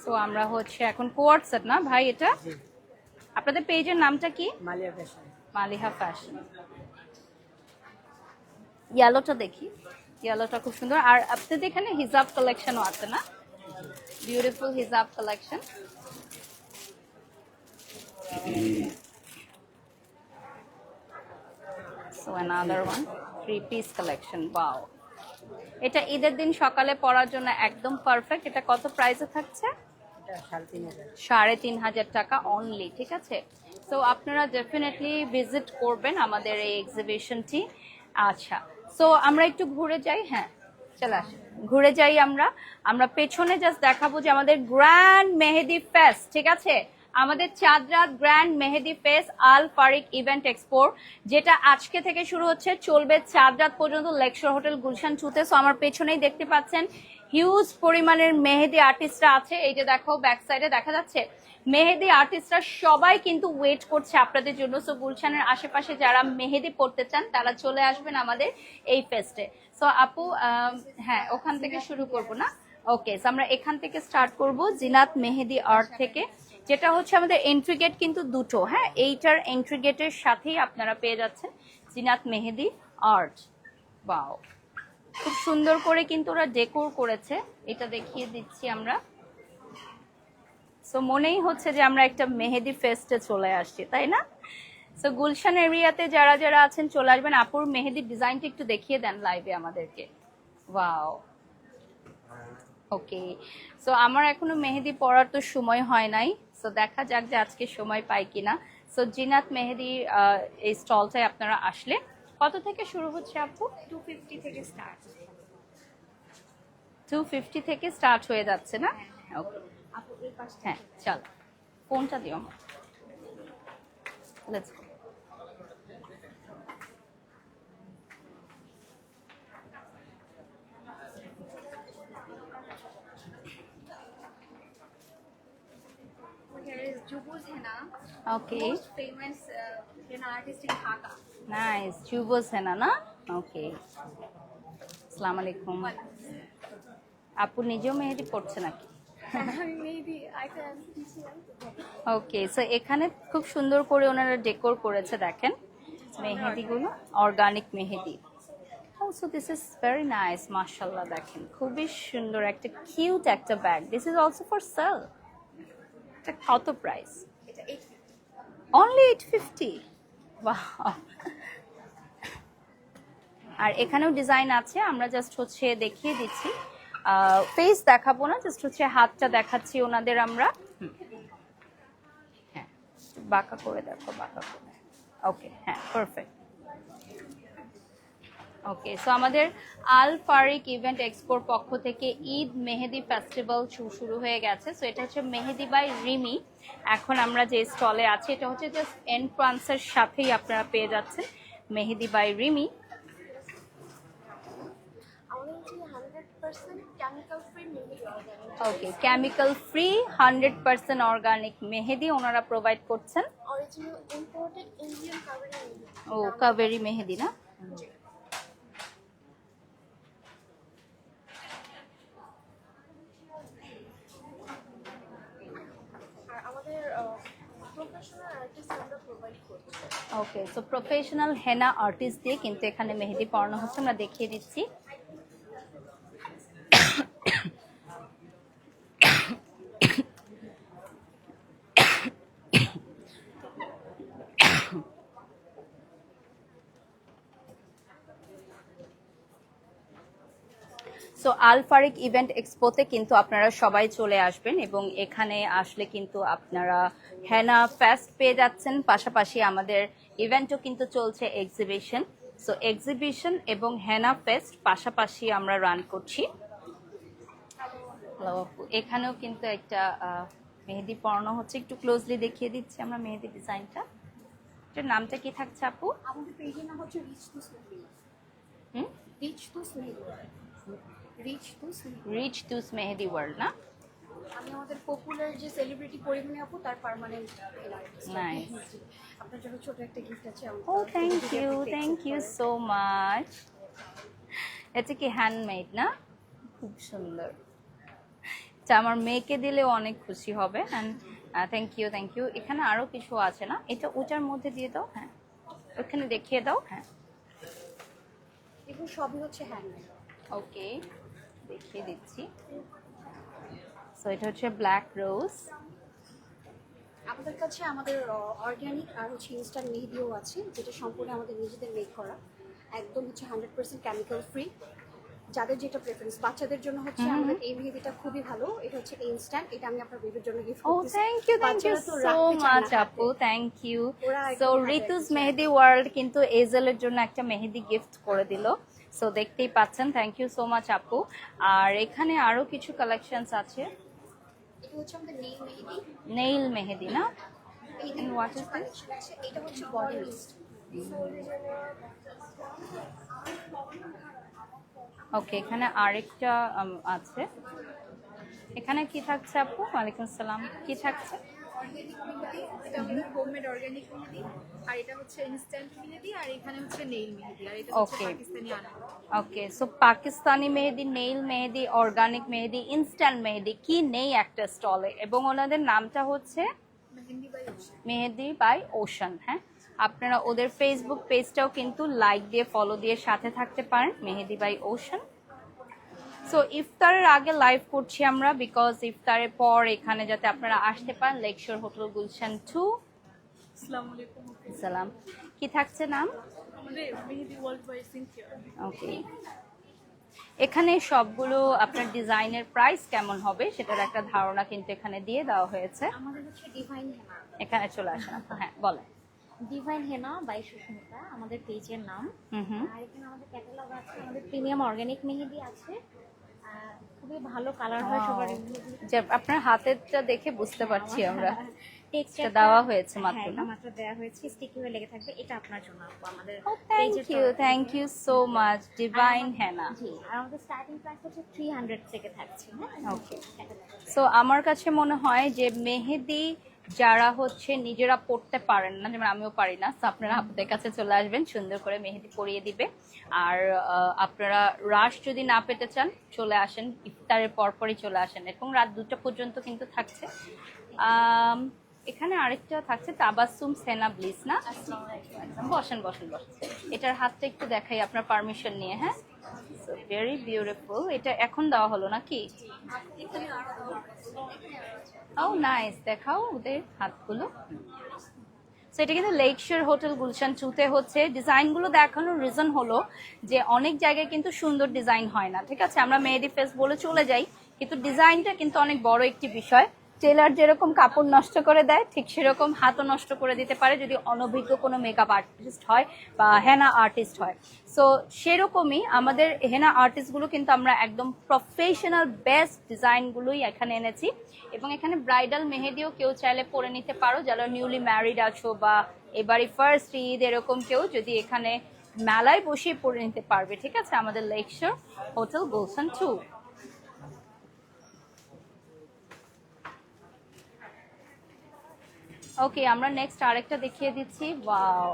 সো আমরা হচ্ছে এখন কোয়ার্ড সেট না ভাই, এটা আপনাদের পেজের নামটা কি? মালিহা ফ্যাশন। ইয়েলোটা দেখি, ইয়েলোটা খুব সুন্দর। আর আপনাদের এখানে হিজাব কালেকশনও আছে না? বিউটিফুল হিজাব collection. So another one, 3-piece collection. Wow, এটা ঈদের দিন সকালে পরার জন্য একদম পারফেক্ট। এটা কত প্রাইসে থাকছে? 3,500 টাকা অনলি, ঠিক আছে? সো আপনারা ডেফিনেটলি ভিজিট করবেন আমাদের এই এক্সিবিশনটি। আচ্ছা, সো আমরা একটু ঘুরে যাই। হ্যাঁ, চলে আসেন, ঘুরে যাই। আমরা পেছনে জাস্ট দেখাবো যে আমাদের গ্র্যান্ড মেহেদি ফেস্ট, ঠিক আছে? আমাদের চাঁদ রাত গ্র্যান্ড মেহেদি ফেস্ট আল ফারিক ইভেন্ট এক্সপো, যেটা আজকে থেকে শুরু হচ্ছে, চলবে চাঁদ রাত পর্যন্ত লেকশোর হোটেল গুলশান 2-তে। সো আমার পেছনেই দেখতে পাচ্ছেন হিউজ পরিমাণের মেহেদি আর্টিস্টরা আছে। এই যে দেখো, ব্যাক সাইডে দেখা যাচ্ছে মেহেদি আর্টিস্টরা সবাই কিন্তু ওয়েট করছে আপনাদের জন্য। সো গুলশানের আশেপাশে যারা মেহেদি পড়তে চান তারা চলে আসবেন আমাদের এই ফেস্টে। সো আপু, হ্যাঁ, ওখান থেকে শুরু করব না? ওকে, সো আমরা এখান থেকে স্টার্ট করব, জিনাত মেহেদি আর্ট থেকে, যেটা হচ্ছে আমাদের এন্ট্রি গেট কিন্তু দুটো। হ্যাঁ, এইটার এন্ট্রি গেটের সাথেই আপনারা পেয়ে যাচ্ছেন জিনাত মেহেদি আর্ট। ওয়াও, খুব সুন্দর করে কিন্তু ওরা ডেকোর করেছে, এটা দেখিয়ে দিচ্ছি আমরা। সো মনেই হচ্ছে যে আমরা একটা মেহেদি ফেস্টে চলে আসছি, তাই না? সো গুলশান এরিয়াতে যারা যারা আছেন চলে আসবেন। আপুর মেহেদির ডিজাইনটা একটু দেখিয়ে দেন লাইভে আমাদেরকে। ওয়াও, ওকে। সো আমার এখনো মেহেদি পরার তো সময় হয় নাই, সো দেখা যাক যে আজকে সময় পাই কিনা। সো জিনাত মেহেদি এই স্টলটায় আপনারা আসলে কত থেকে শুরু হচ্ছে আপু? 250 থেকে স্টার্ট। 250 থেকে স্টার্ট হয়ে যাচ্ছে না? ওকে, আপু এই পাশটা হ্যাঁ, চল ফোনটা দিও আমার। Let's go. Here is Jubuz Henna, okay, most famous henna artist in Dhaka. Nice. Jubuz henna না? ওকে, আসসালামু আলাইকুম। আপু নিজেও মেহেদি পড়ছে নাকি? Maybe I can okay, so এখানে খুব সুন্দর করে ওনারা ডেকোর করেছে, দেখেন মেহেদিগুলো, অর্গানিক মেহেদি। Oh, so this is very nice, মাশাআল্লাহ। দেখেন খুবই সুন্দর একটা কিউট একটা bag. This is also for sale. এটা কত প্রাইস? এটা 850. অনলি 850। ওয়াও। আর এখানেও ডিজাইন আছে, আমরা জাস্ট হচ্ছে দেখিয়ে দিচ্ছি, ফেস দেখাবো না, জাস্ট হচ্ছে হাতটা দেখাচ্ছি ওনাদের আমরা। হ্যাঁ, বাঁকা করে দেখো, বাঁকা করে। ওকে, হ্যাঁ, পারফেক্ট। ওকে, সো আমাদের আল ফারিক ইভেন্ট এক্সপোর পক্ষ থেকে ঈদ মেহেদি ফেস্টিভ্যাল শুরু হয়ে গেছে। সো এটা হচ্ছে মেহেদি বাই রিমি। এখন আমরা যে স্টলে আছি, এটা হচ্ছে জাস্ট এন্ট্রান্সের সাথেই আপনারা পেয়ে যাচ্ছেন মেহেদি by Rimi. Okay, chemical free 100% organic মেহেদি ওনারা প্রোভাইড করছেন। ও, কাবেরি মেহেদি না? Okay, so professional henna artist দিয়ে কিন্তু এখানে মেহেদি পরানো হচ্ছে, আমরা দেখিয়ে দিচ্ছি। সো আল ফারিক ইভেন্ট এক্সপোতে কিন্তু আপনারা সবাই চলে আসবেন এবং এখানে আসলে কিন্তু আপনারা হেনা ফেস্ট পেয়ে যাচ্ছেন, পাশাপাশি আমাদের ইভেন্টও কিন্তু চলছে এক্সিবিশন। সো এক্সিবিশন এবং হেনা ফেস্ট পাশাপাশি আমরা রান করছি। হ্যালো আপু, এখানেও কিন্তু একটা মেহেদি পরানো হচ্ছে, একটু ক্লোজলি দেখিয়ে দিচ্ছি আমরা মেহেদি ডিজাইনটা। এটার নামটা কি থাকছে আপু? আমাদের পেজের নাম হচ্ছে রিচ টু স্মেহেদি। হুম, রিচ টু স্মেহেদি। রিচ টু স্মেহেদি। রিচ টুস মেহেদি ওয়ার্ল্ড না? আমি আমাদের পপুলার যে সেলিব্রিটি পরিমণি আপু তার পার্মানেন্ট নাইস। আপনার জন্য ছোট একটা গিফট আছে ও থ্যাংক ইউ সো মাচ। এটা কি হ্যান্ডমেড না? খুব সুন্দর, এটা আমার মেয়েকে দিলেও অনেক খুশি হবে। And thank you. এখানে আরো কিছু আছে না? এটা ওটার মধ্যে দিয়ে দাও, হ্যাঁ ওখানে দেখিয়ে দাও। হ্যাঁ এগুলো সবই হচ্ছে হ্যান্ডমেড। ওকে, দেখিয়ে দিচ্ছি। সো এটা হচ্ছে ব্ল্যাক রোজ। আমাদের কাছে আমাদের অর্গানিক আর হচ্ছে ইনস্ট্যান্ট মেহেদিও আছে, যেটা সম্পূর্ণ আমাদের নিজেদের মেক করা, একদম হচ্ছে 100% কেমিক্যাল ফ্রি। যাদের যেটা প্রেফারেন্স, বাচ্চাদের জন্য হচ্ছে আমাদের এই মেহেদিটা খুবই ভালো। এটা হচ্ছে ইনস্ট্যান্ট, এটা আমি আপনার বেবির জন্য গিফট ও করতেছি। থ্যাংক ইউ বাচ্চারা তো সো রাখতে চায় মাচ না আপু, হাতে। Thank you. ওরা সো একদম হাতে ঋতুস রাখতে চায়। মেহেদি ওয়ার্ল্ড কিন্তু এজেলের জন্য একটা মেহেদি গিফট করে দিল। সো দেখতেই পাচ্ছেন, থ্যাংক ইউ সো মাচ আপু। আর এখানে আরো কিছু কালেকশনস আছে, এটা হচ্ছে আমাদের নেইল মেহেদি। নেইল মেহেদি না? এই And what is this? Collection আছে, এটা হচ্ছে বডি মিস্ট। ওকে, এখানে আরেকটা আছে। এখানে কি থাকছে আপু? ওয়ালাইকুম আসসালাম, কি থাকছে? অর্গানিক মেহেদি, এটা আমাদের হোমমেড অর্গানিক মেহেদি, আর এটা হচ্ছে ইনস্ট্যান্ট মেহেদি, আর এখানে হচ্ছে নেইল মেহেদি, আর এটা হচ্ছে Okay. পাকিস্তানি আনারস। ওকে, সো পাকিস্তানি মেহেদি, নেইল মেহেদি, অর্গানিক মেহেদি, ইনস্ট্যান্ট মেহেদি কি নেই একটা স্টলে, এবং ওনাদের নামটা হচ্ছে মেহেদি বাই ওশান। মেহেদি বাই ওশান। হ্যাঁ, আপনারা ওদের ফেসবুক পেজটাও কিন্তু লাইক দিয়ে ফলো দিয়ে সাথে থাকতে পারেন, মেহেদি বাই ওশান। সো ইফতারের আগে লাইভ করছি আমরা, বিকজ ইফতারের পর এখানে যাতে আপনারা আসতে পারেন, লেকশোর হোটেল গুলশান 2। আসসালামু আলাইকুম। সালাম, কি থাকছে নাম? আমাদের মেহেদি ওয়ার্ল্ড বাই সিনথিয়া। ওকে, এখানে সবগুলো আপনার ডিজাইনের প্রাইস কেমন হবে সেটার একটা ধারণা কিন্তু এখানে দিয়ে দেওয়া হয়েছে। আমাদের হচ্ছে ডিভাইন হেনা। এখানে চলে আসেন আপু, হ্যাঁ বলেন। ডিভাইন হেনা বাই সুস্মিতা আমাদের পেজের নাম। হুম। আর এখানে আমাদের ক্যাটালগ আছে, আমাদের প্রিমিয়াম অর্গানিক মেহেদি আছে, খুবই ভালো কালার হয় সবার। যে আপনার হাতেরটা দেখে বুঝতে পারছি আমরা, টেক্সচার দেওয়া হয়েছে মাত্র না? মাত্র দেওয়া হয়েছে, স্টিকি হয়ে লেগে থাকবে। এটা আপনার জন্য আপু, আমাদের thank you so much divine henna. জি। আর আমাদের স্টার্টিং প্রাইস হচ্ছে 300 থেকে থাকছে। ওকে, সো আমার কাছে মনে হয় যে মেহেদি যারা হচ্ছে নিজেরা পড়তে পারেন না, যেমন আমিও পারি না, তো আপনারা আপনাদের কাছে চলে আসবেন, সুন্দর করে মেহেদি পরিয়ে দিবে। আর আপনারা রাশ যদি না পেতে চান চলে আসেন, ইফতারের পরপরই চলে আসেন, এবং রাত 2টা পর্যন্ত কিন্তু থাকছে। এখানে আরেকটা থাকছে তাবাসসুম সেনা ব্লিস না? বসেন। এটার হাতটা একটু দেখাই আপনার পারমিশন নিয়ে। হ্যাঁ, ভেরি বিউটিফুল। এটা এখন দেওয়া হলো নাকি? ও নাইস, দেখাও ওদের হাতগুলো। সো এটা কিন্তু লেকশোর হোটেল গুলশান 2-তে হচ্ছে। ডিজাইনগুলো দেখানোর রিজন হলো যে অনেক জায়গায় কিন্তু সুন্দর ডিজাইন হয় না, ঠিক আছে? আমরা মেহেদি ফেস বলে চলে যাই, কিন্তু ডিজাইনটা কিন্তু অনেক বড় একটি বিষয়। টেলার যেরকম কাপড় নষ্ট করে দেয়, ঠিক সেরকম হাতও নষ্ট করে দিতে পারে যদি অনভিজ্ঞ কোনো মেকআপ আর্টিস্ট হয় বা হেনা আর্টিস্ট হয়। সো সেরকমই আমাদের হেনা আর্টিস্টগুলো কিন্তু আমরা একদম প্রফেশনাল বেস্ট ডিজাইনগুলোই এখানে এনেছি, এবং এখানে ব্রাইডাল মেহেদিও কেউ চাইলে পরে নিতে পারো, যারা নিউলি ম্যারিড আছো বা এবারই ফার্স্ট ঈদ, এরকম কেউ যদি এখানে মেলায় বসিয়ে পরে নিতে পারবে, ঠিক আছে? আমাদের লেকশোর হোটেল গুলশান 2। ওকে, আমরা নেক্সট আরেকটা দেখিয়ে দিচ্ছি। ওয়াও,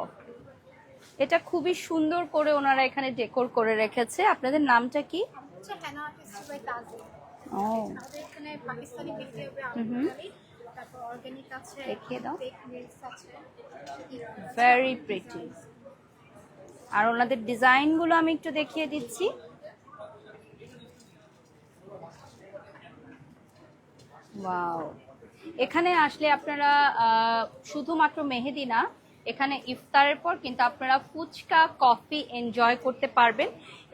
এটা খুবই সুন্দর করে ওনারা এখানে ডেকোর করে রেখেছে। আপনাদের নামটা কি? হচ্ছে হেনা আর্টিস্ট বাই তাজু। ও আমাদের এখানে পাকিস্তানি মেহেদি হবে, আলমগীর, তারপর অর্গানিক আছে, দেখিয়ে দাও। ফেক নেলস আছে। Very pretty. আর ওনাদের ডিজাইনগুলো আমি একটু দেখিয়ে দিচ্ছি। ওয়াও, এখানে আসলে আপনারা শুধুমাত্র মেহেদি না, এখানে ইফতারের পর কিন্তু আপনারা ফুচকা কফি এনজয় করতে পারবেন।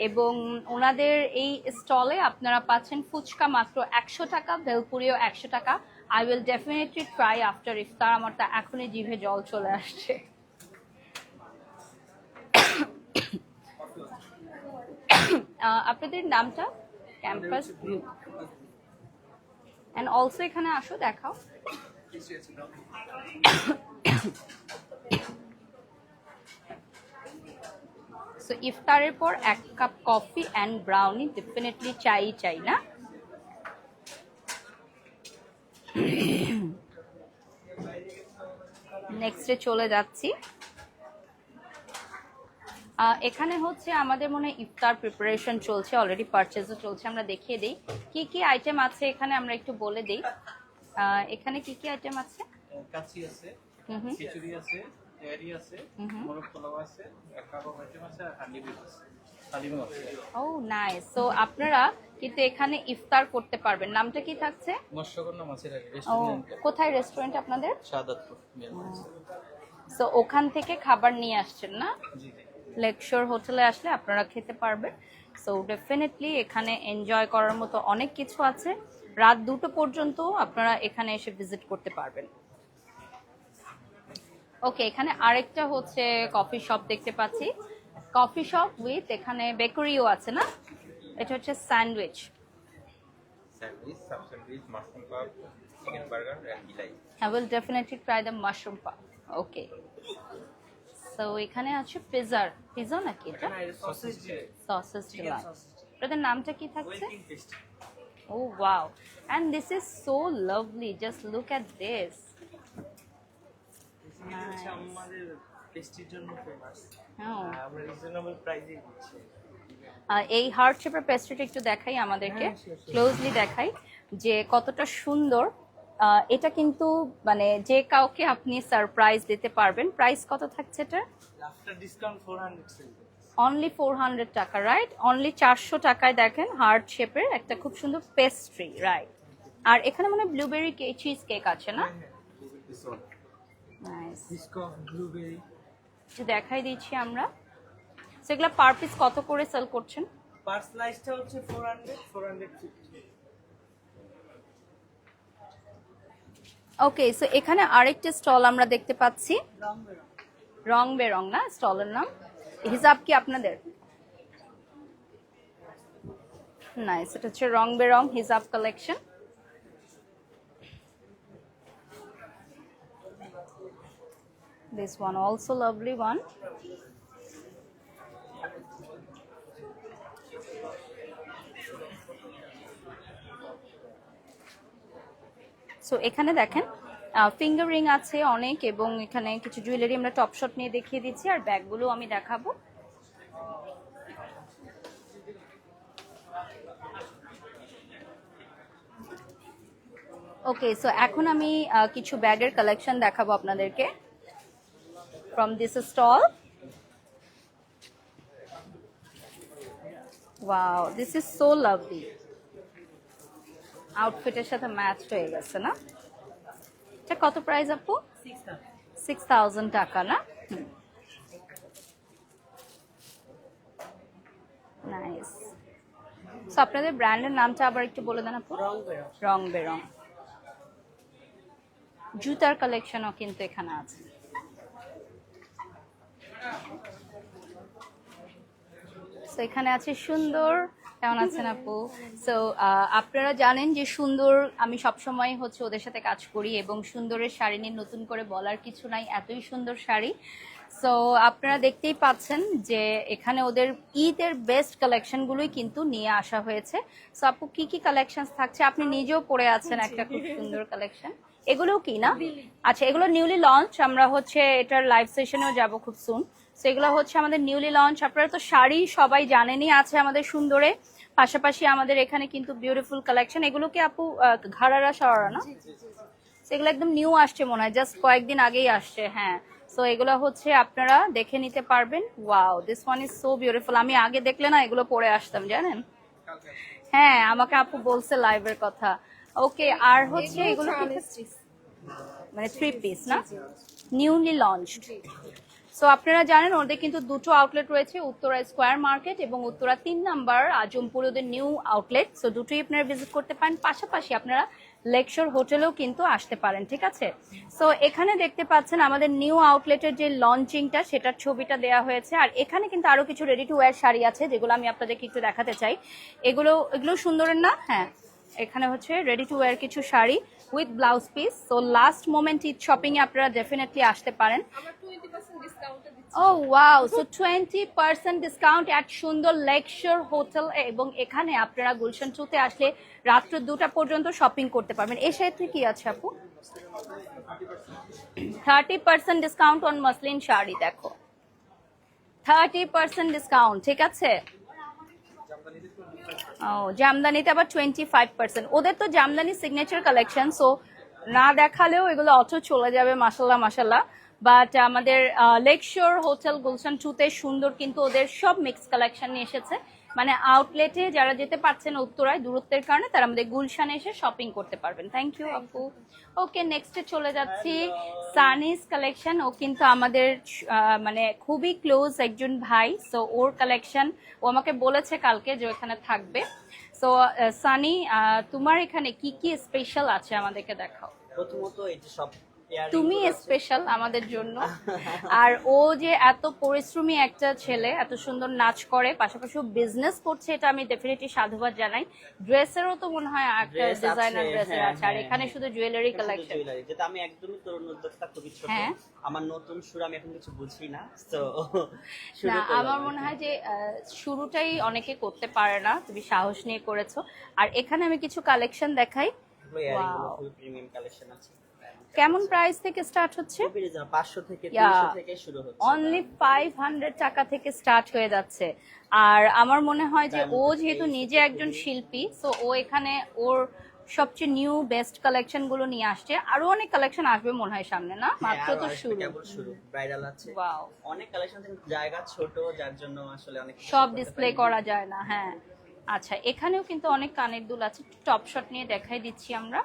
এবং ওনাদের এই স্টলে আপনারা পাচ্ছেন ফুচকা মাত্র 100 টাকা, ভেলপুরিও 100 টাকা। I will definitely try after iftar. আমার তো এখনই জিভে জল চলে আসছে। আপনাদের নামটা? Campus view. এন্ড অলসো এখানে আসো, দেখাও। সো ইফতারের পর 1 cup coffee and brownie definitely চাই না? নেক্সটে চলে যাচ্ছি। এখানে হচ্ছে আমাদের মনে হয় ইফতার প্রিপারেশন চলছে, অলরেডি পারচেজও চলছে। আমরা দেখিয়ে দিই কি কি আইটেম আছে এখানে, আমরা একটু বলে দিই। এখানে কি কি আইটেম আছে? কাচ্চি আছে, খিচুড়ি আছে, তেহারি আছে, মোরগ পোলাও আছে, কাবাব আইটেম আছে, আর হান্ডি বিফ আছে, হালিমও আছে। ও নাইস। সো আপনারা কিন্তু এখানে ইফতার করতে পারবেন। নামটা কি থাকছে? মৎস্যকন্যা মাছের ও, রেস্টুরেন্ট, কোথায় রেস্টুরেন্ট আপনাদের? শাহাদাতপুর। সো ওখান থেকে খাবার নিয়ে আসছেন না? জি জি। লেকশোর হোটেলে আসলে আপনারা খেতে পারবেন। সো ডেফিনেটলি এখানে এনজয় করার মতো অনেক কিছু আছে। রাত 2টো পর্যন্ত আপনারা এখানে এসে ভিজিট করতে পারবেন। ওকে, এখানে আরেকটা হচ্ছে কফি শপ দেখতে পাচ্ছি। কফি শপ উইথ এখানে বেকারিও আছে না? এটা হচ্ছে sandwich. Sandwich, sub sandwich, mushroom puff, chicken burger, and gilai. I will definitely try the mushroom puff. Okay. So এখানে আছে পিজা নাকি এটা? Sausage sauces delight. এটার নামটা কি থাকছে? Oh wow. And this is so lovely. Just look at this. Nice. আমাদের পেস্ট্রির জন্য ফেমাস। Oh. আমরা রিজনেবল প্রাইসে দিচ্ছি। এই হার্ট শেপের পেস্ট্রিটা একটু দেখাই আমাদেরকে, ক্লোজলি দেখাই যে কতটা সুন্দর। এটা কিন্তু মানে যে কাউকে আপনি সারপ্রাইজ দিতে পারবেন। প্রাইস কত থাকছে এটা? After discount 400 sell. অনলি 400 টাকা, রাইট? অনলি 400 টাকায় দেখেন হার্ট শেপের একটা খুব সুন্দর পেস্ট্রি, রাইট? আর এখানে মানে ব্লুবেরি চিজ কেক আছে না? নাইস। Biscuit, blueberry. একটু দেখাই দিচ্ছি আমরা। সেগুলো পার পিস কত করে সেল করছেন? পার স্লাইসটা হচ্ছে 450। ওকে, সো এখানে আরেকটা স্টল আমরা দেখতে পাচ্ছি, রং বেরং না স্টলের নাম। হিসাব কি আপনাদের? নাইস, এটা হচ্ছে রং বেরং হিসাব collection. This one also lovely one. So এখানে দেখেন ফিঙ্গার রিং আছে অনেক, এবং এখানে কিছু জুয়েলারি আমরা টপ শট নিয়ে দেখিয়ে দিচ্ছি, আর ব্যাগগুলো আমি দেখাবো। ওকে, সো এখন আমি কিছু ব্যাগের কালেকশন দেখাবো আপনাদেরকে from this stall. Wow, this is so lovely. আউটফিটের সাথে ম্যাচ হয়ে গেছে না? এটা কত প্রাইস আপু? 6000 টাকা না? নাইস। সো আপনাদের ব্র্যান্ডের নামটা আবার একটু বলে দেন আপু। রং বেরং। জুতার কালেকশনও কিন্তু এখানে আছে। সো এখানে আছে সুন্দর। কেমন আছেন আপু? সো আপনারা জানেন যে সুন্দর, আমি সবসময় হচ্ছে ওদের সাথে কাজ করি, এবং সুন্দরের শাড়ি নিয়ে নতুন করে বলার কিছু নাই, এতই সুন্দর শাড়ি। সো আপনারা দেখতেই পাচ্ছেন যে এখানে ওদের ঈদের বেস্ট কালেকশনগুলোই কিন্তু নিয়ে আসা হয়েছে। সো আপু কি কি কালেকশন থাকছে? আপনি নিজেও পরে আছেন একটা খুব সুন্দর কালেকশন। এগুলোও কি না? আচ্ছা, এগুলো নিউলি লঞ্চ। আমরা হচ্ছে এটার লাইভ সেশনেও যাব খুব সুন। সেগুলো হচ্ছে আমাদের নিউলি লঞ্চ। আপনারা তো শাড়ি সবাই জানেনই আছে আমাদের সুন্দরে, পাশাপাশি আমাদের এখানে কিন্তু বিউটিফুল কালেকশন। এগুলো কি আপু ঘাড়ারা সরারা না? এগুলো একদম নিউ আসছে মনে হয়, জাস্ট কয়েকদিন আগেই আসছে। হ্যাঁ, সো এগুলো হচ্ছে আপনারা দেখে নিতে পারবেন। Wow, this one is so beautiful. আমি আগে দেখলে না এগুলো পরে আসতাম জানেন। হ্যাঁ, আমাকে আপু বলছে লাইভের কথা। ওকে, আর হচ্ছে এগুলো মানে 3 পিস না, নিউলি লঞ্চ। সো আপনারা জানেন ওদের কিন্তু দুটো আউটলেট রয়েছে, উত্তরা স্কোয়ার মার্কেট এবং উত্তরা 3 নাম্বার আজমপুর ওদের নিউ আউটলেট। সো দুটোই আপনারা ভিজিট করতে পারেন, পাশাপাশি আপনারা লেকশোর হোটেলেও কিন্তু আসতে পারেন, ঠিক আছে। সো এখানে দেখতে পাচ্ছেন আমাদের নিউ আউটলেটের যে লঞ্চিংটা সেটার ছবিটা দেওয়া হয়েছে। আর এখানে কিন্তু আরো কিছু রেডি টু ওয়্যার শাড়ি আছে যেগুলো আমি আপনাদেরকে একটু দেখাতে চাই। এগুলো সুন্দরের না? হ্যাঁ, এখানে হচ্ছে রেডি টু ওয়্যার কিছু sari with blouse piece. So last moment Eid shopping এ আপনারা ডেফিনেটলি আসতে পারেন। Oh wow, so 20% discount at সুন্দর লেকশোর হোটেল। এবং এখানে আপনারা গুলশান 2-তে আসলে রাত্র 2টা পর্যন্ত শপিং করতে পারবেন। এর সাথে কি আছে আপু? 30% ডিসকাউন্ট অন মসলিন শাড়ি। দেখো 30% ডিসকাউন্ট, ঠিক আছে। ও, জামদানিতে আবার 25%। ওদের তো জামদানি সিগনেচার কালেকশন, সো না দেখালেও এগুলো অটো চলে যাবে, মাশাল্লাহ মাশাল্লাহ। বাট আমাদের লেকশোর হোটেল গুলশান 2-তে সুন্দর কিন্তু ওদের সব মিক্স কালেকশন নিয়ে এসেছে। মানে আউটলেটে যারা যেতে পারছেন উত্তরায় দূরত্বের কারণে, তারা আমাদের গুলশানে এসে শপিং করতে পারবেন। থ্যাংক ইউ আপু। ওকে, নেক্সটে চলে যাচ্ছি সানিস কালেকশন। ও কিন্তু আমাদের মানে খুবই ক্লোজ একজন ভাই। সো ওর কালেকশন ও আমাকে বলেছে কালকে যে ওখানে থাকবে। সো সানি, তোমার এখানে কি কি স্পেশাল আছে আমাদেরকে দেখাও। প্রথমত এই যে সব তুমি স্পেশাল আমাদের জন্য। আর ও যে এত পরিশ্রমী একটা ছেলে, এত সুন্দর নাচ করে, পাশাপাশি বিজনেস করছে, এটা আমি ডেফিনেটলি সাধুবাদ জানাই। ড্রেসেরও তো মনে হয় একটা ডিজাইনার ড্রেসের আছে, আর এখানে শুধু জুয়েলারি কালেকশন। যেটা আমি একদমই তরুণ উদ্যোক্তা, খুবই ছোট, আমার নতুন শুরু, আমি এখন কিছু বুঝি না। তো না, আমার মনে হয় যে শুরুটাই অনেকে করতে পারে না, তুমি সাহস নিয়ে করেছো। আর এখানে আমি কিছু কালেকশন দেখাই। প্রিমিয়াম কালেকশন আছে। কেমন প্রাইস থেকে স্টার্ট হচ্ছে? 500 থেকে 300 থেকে শুরু হচ্ছে। অনলি 500 টাকা থেকে স্টার্ট হয়ে যাচ্ছে। আর আমার মনে হয় যে ও যেহেতু নিজে একজন শিল্পী, সো ও এখানে ওর সবচেয়ে নিউ বেস্ট কালেকশন গুলো নিয়ে আসছে। আরো অনেক কালেকশন আসবে মনে হয় সামনে, না? মাত্র তো শুরু। ব্রাইডাল আছে, ওয়াও, অনেক কালেকশন আছে, জায়গা ছোট যার জন্য আসলে অনেক সব ডিসপ্লে করা যায় না। হ্যাঁ, আচ্ছা, এখানেও কিন্তু অনেক কানের দুল আছে। টপ শট নিয়ে দেখাই দিচ্ছি আমরা।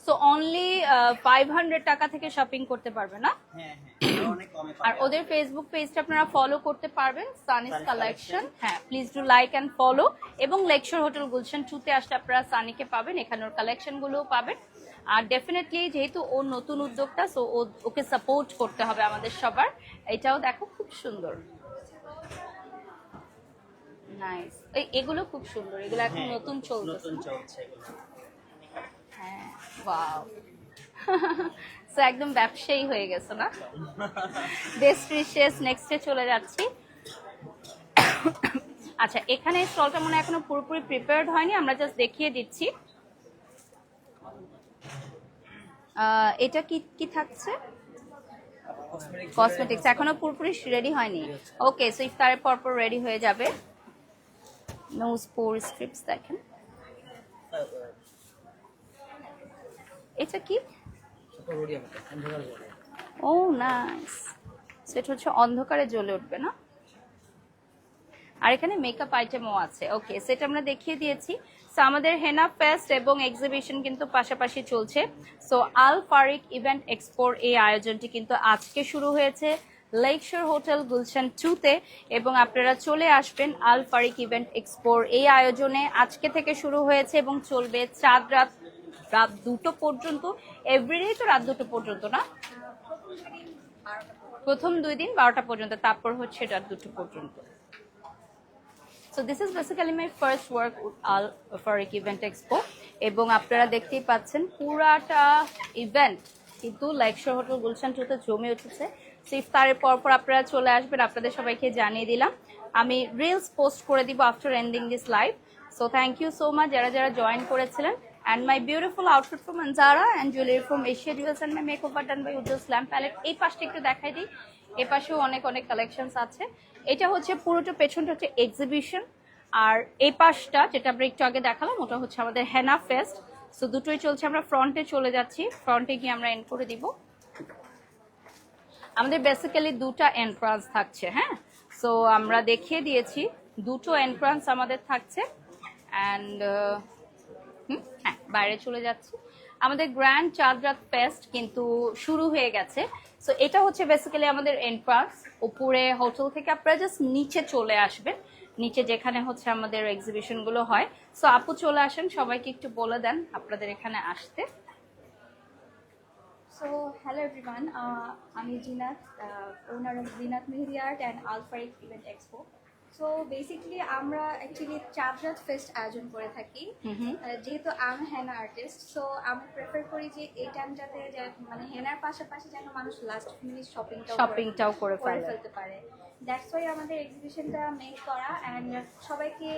সো অনলি 500 টাকা থেকে শপিং করতে পারবে, না? আর ওদের ফেসবুক পেজটা আপনারা ফলো করতে পারবেন, সানিস কালেকশন। হ্যাঁ, please do like and follow. এবং লেকশোর হোটেল গুলশান 2-তে আসলে আপনারা সানিকে পাবেন, এখানে ওর কালেকশন গুলোও পাবেন। আর ডেফিনেটলি যেহেতু ও নতুন উদ্যোক্তা, সো ওকে সাপোর্ট করতে হবে আমাদের সবার। এটাও দেখো খুব সুন্দর, নাইস। এগুলো খুব সুন্দর, এগুলো এখন নতুন চলছে। হ্যাঁ, ওয়াও। সো একদম ব্যবসায়ী হয়ে গেছে, না? বেস্ট্রিশেস। নেক্সটে চলে যাচ্ছি। আচ্ছা, এখানে স্টলটা মনে হয় এখনো পুরোপুরি প্রিপেয়ার্ড হয়নি, আমরা জাস্ট দেখিয়ে দিচ্ছি। এটা কি থাকছে? কসমেটিক্স, এখনো পুরোপুরি রেডি হয়নি। ওকে, সো ইফতারের পরপর রেডি হয়ে যাবে। নোজ পোর স্ট্রিপস দেখেন। এটা কি? ও নাইস। সেটা হচ্ছে অন্ধকারে জ্বলে উঠবে, না? আর এখানে মেকআপ আইটেমও আছে। ওকে, সেটা আমরা দেখিয়ে দিয়েছি। সো আমাদের হেনা ফেস্ট এবং এক্সিবিশন কিন্তু পাশাপাশি চলছে। সো আল ফারিক ইভেন্ট এক্সপোর এই আয়োজনটি কিন্তু আজকে শুরু হয়েছে লেকশোর হোটেল গুলশান 2-তে। এবং আপনারা চলে আসবেন আল ফারিক ইভেন্ট এক্সপোর এই আয়োজনে। আজকে থেকে শুরু হয়েছে এবং চলবে রাত 2টো পর্যন্ত। এভরিডে তো রাত 2টো পর্যন্ত, না? প্রথম 2 দিন 12টা পর্যন্ত, তারপর হচ্ছে রাত 2টো পর্যন্ত। So this is basically my first work with Al Farik event expo. এবং আপনারা দেখতেই পাচ্ছেন পুরাটা ইভেন্ট কিন্তু লেকশোর হোটেল গুলশান 2-তে জমে উঠেছে। সো ইফতারের পরপর আপনারা চলে আসবেন, আপনাদের সবাইকে জানিয়ে দিলাম। আমি রিলস পোস্ট করে দিব after ending this live. So thank you so much যারা জয়েন করেছিলেন। And my beautiful outfit from Anzara and jewelry from Asia Jewels and my makeover done by Ujjwal Slam Palette. এই পাশটা একটু দেখাই দিই, এই পাশেও অনেক কালেকশনস আছে। এটা হচ্ছে পুরোটা পেছনটা হচ্ছে এক্সিবিশন, আর এই পাশটা যেটা আমরা একটু আগে দেখালাম ওটা হচ্ছে আমাদের হেনা ফেস্ট। সো দুটোই চলছে। আমরা ফ্রন্টে চলে যাচ্ছি, ফ্রন্টে গিয়ে আমরা এন্ড করে দিব। আমাদের বেসিক্যালি দুটা এন্ট্রান্স থাকছে, হ্যাঁ। সো আমরা দেখিয়ে দিয়েছি দুটো এন্ট্রান্স আমাদের থাকছে। অ্যান্ড হ্যাঁ, বাইরে চলে যাচ্ছি। আমাদের গ্র্যান্ড চাঁদ রাত ফেস্ট কিন্তু শুরু হয়ে গেছে। সো এটা হচ্ছে বেসিক্যালি আমাদের এন্ট্রান্স। উপরে হোটেল থেকে আপনারা জাস্ট নিচে চলে আসবেন, নিচে যেখানে হচ্ছে আমাদের এক্সিবিশনগুলো হয়। সো আপু চলে আসেন, সবাইকে একটু বলে দেন আপনাদের এখানে আসতে। So hello everyone, I'm Jinat, owner of Zinat Mehdi Art and Al Farik Event Expo. So basically আমরা actually চাঁদ রাত ফেস্ট আয়োজন করে থাকি। যেহেতু আমি হেনা আর্টিস্ট, সো আমি প্রেফার করি যে এই টাইমটাতে যে মানে হেনার পাশাপাশি যেন মানুষ লাস্ট মিনিট শপিংটাও করে ফেলতে পারে। দ্যাটস ওয়াই আমাদের এক্সিবিশনটা মেক করা। অ্যান্ড সবাইকে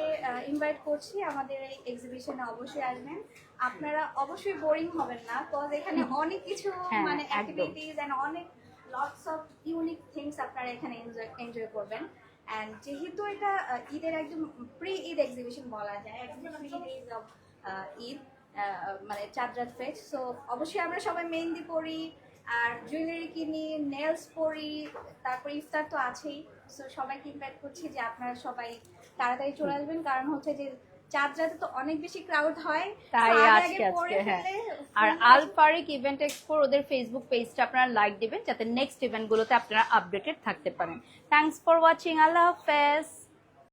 ইনভাইট করছি আমাদের এই এক্সিবিশনে অবশ্যই আসবেন। আপনারা অবশ্যই বোরিং হবেন না, বিকজ এখানে অনেক কিছু মানে অ্যাক্টিভিটিস এন্ড অনেক লটস অফ ইউনিক থিংস আপনারা এখানে এনজয় করবেন। অ্যান্ড যেহেতু এটা ঈদের একদম প্রি ঈদ এক্সিবিশন বলা যায়, একদম 3 days অফ ঈদ মানে চাঁদ রাত ফেস্ট। সো অবশ্যই আমরা সবাই মেহেন্দি পরি আর জুয়েলারি কিনি, নেলস পরি, তারপর ইফতার তো আছেই। সো সবাইকে ইনভাইট করছি যে আপনারা সবাই তাড়াতাড়ি চলে আসবেন, কারণ হচ্ছে যে চাঁদ রাতে তো অনেক বেশি ক্রাউড হয়, তাই আজকে হ্যাঁ। আর আল ফারিক ইভেন্ট এক্সপোর ওদের ফেসবুক পেজটা আপনারা লাইক দিবেন যাতে নেক্সট ইভেন্টগুলোতে আপনারা আপডেটেড থাকতে পারেন। থ্যাঙ্কস ফর ওয়াচিং, আল্লাহ হাফেজ।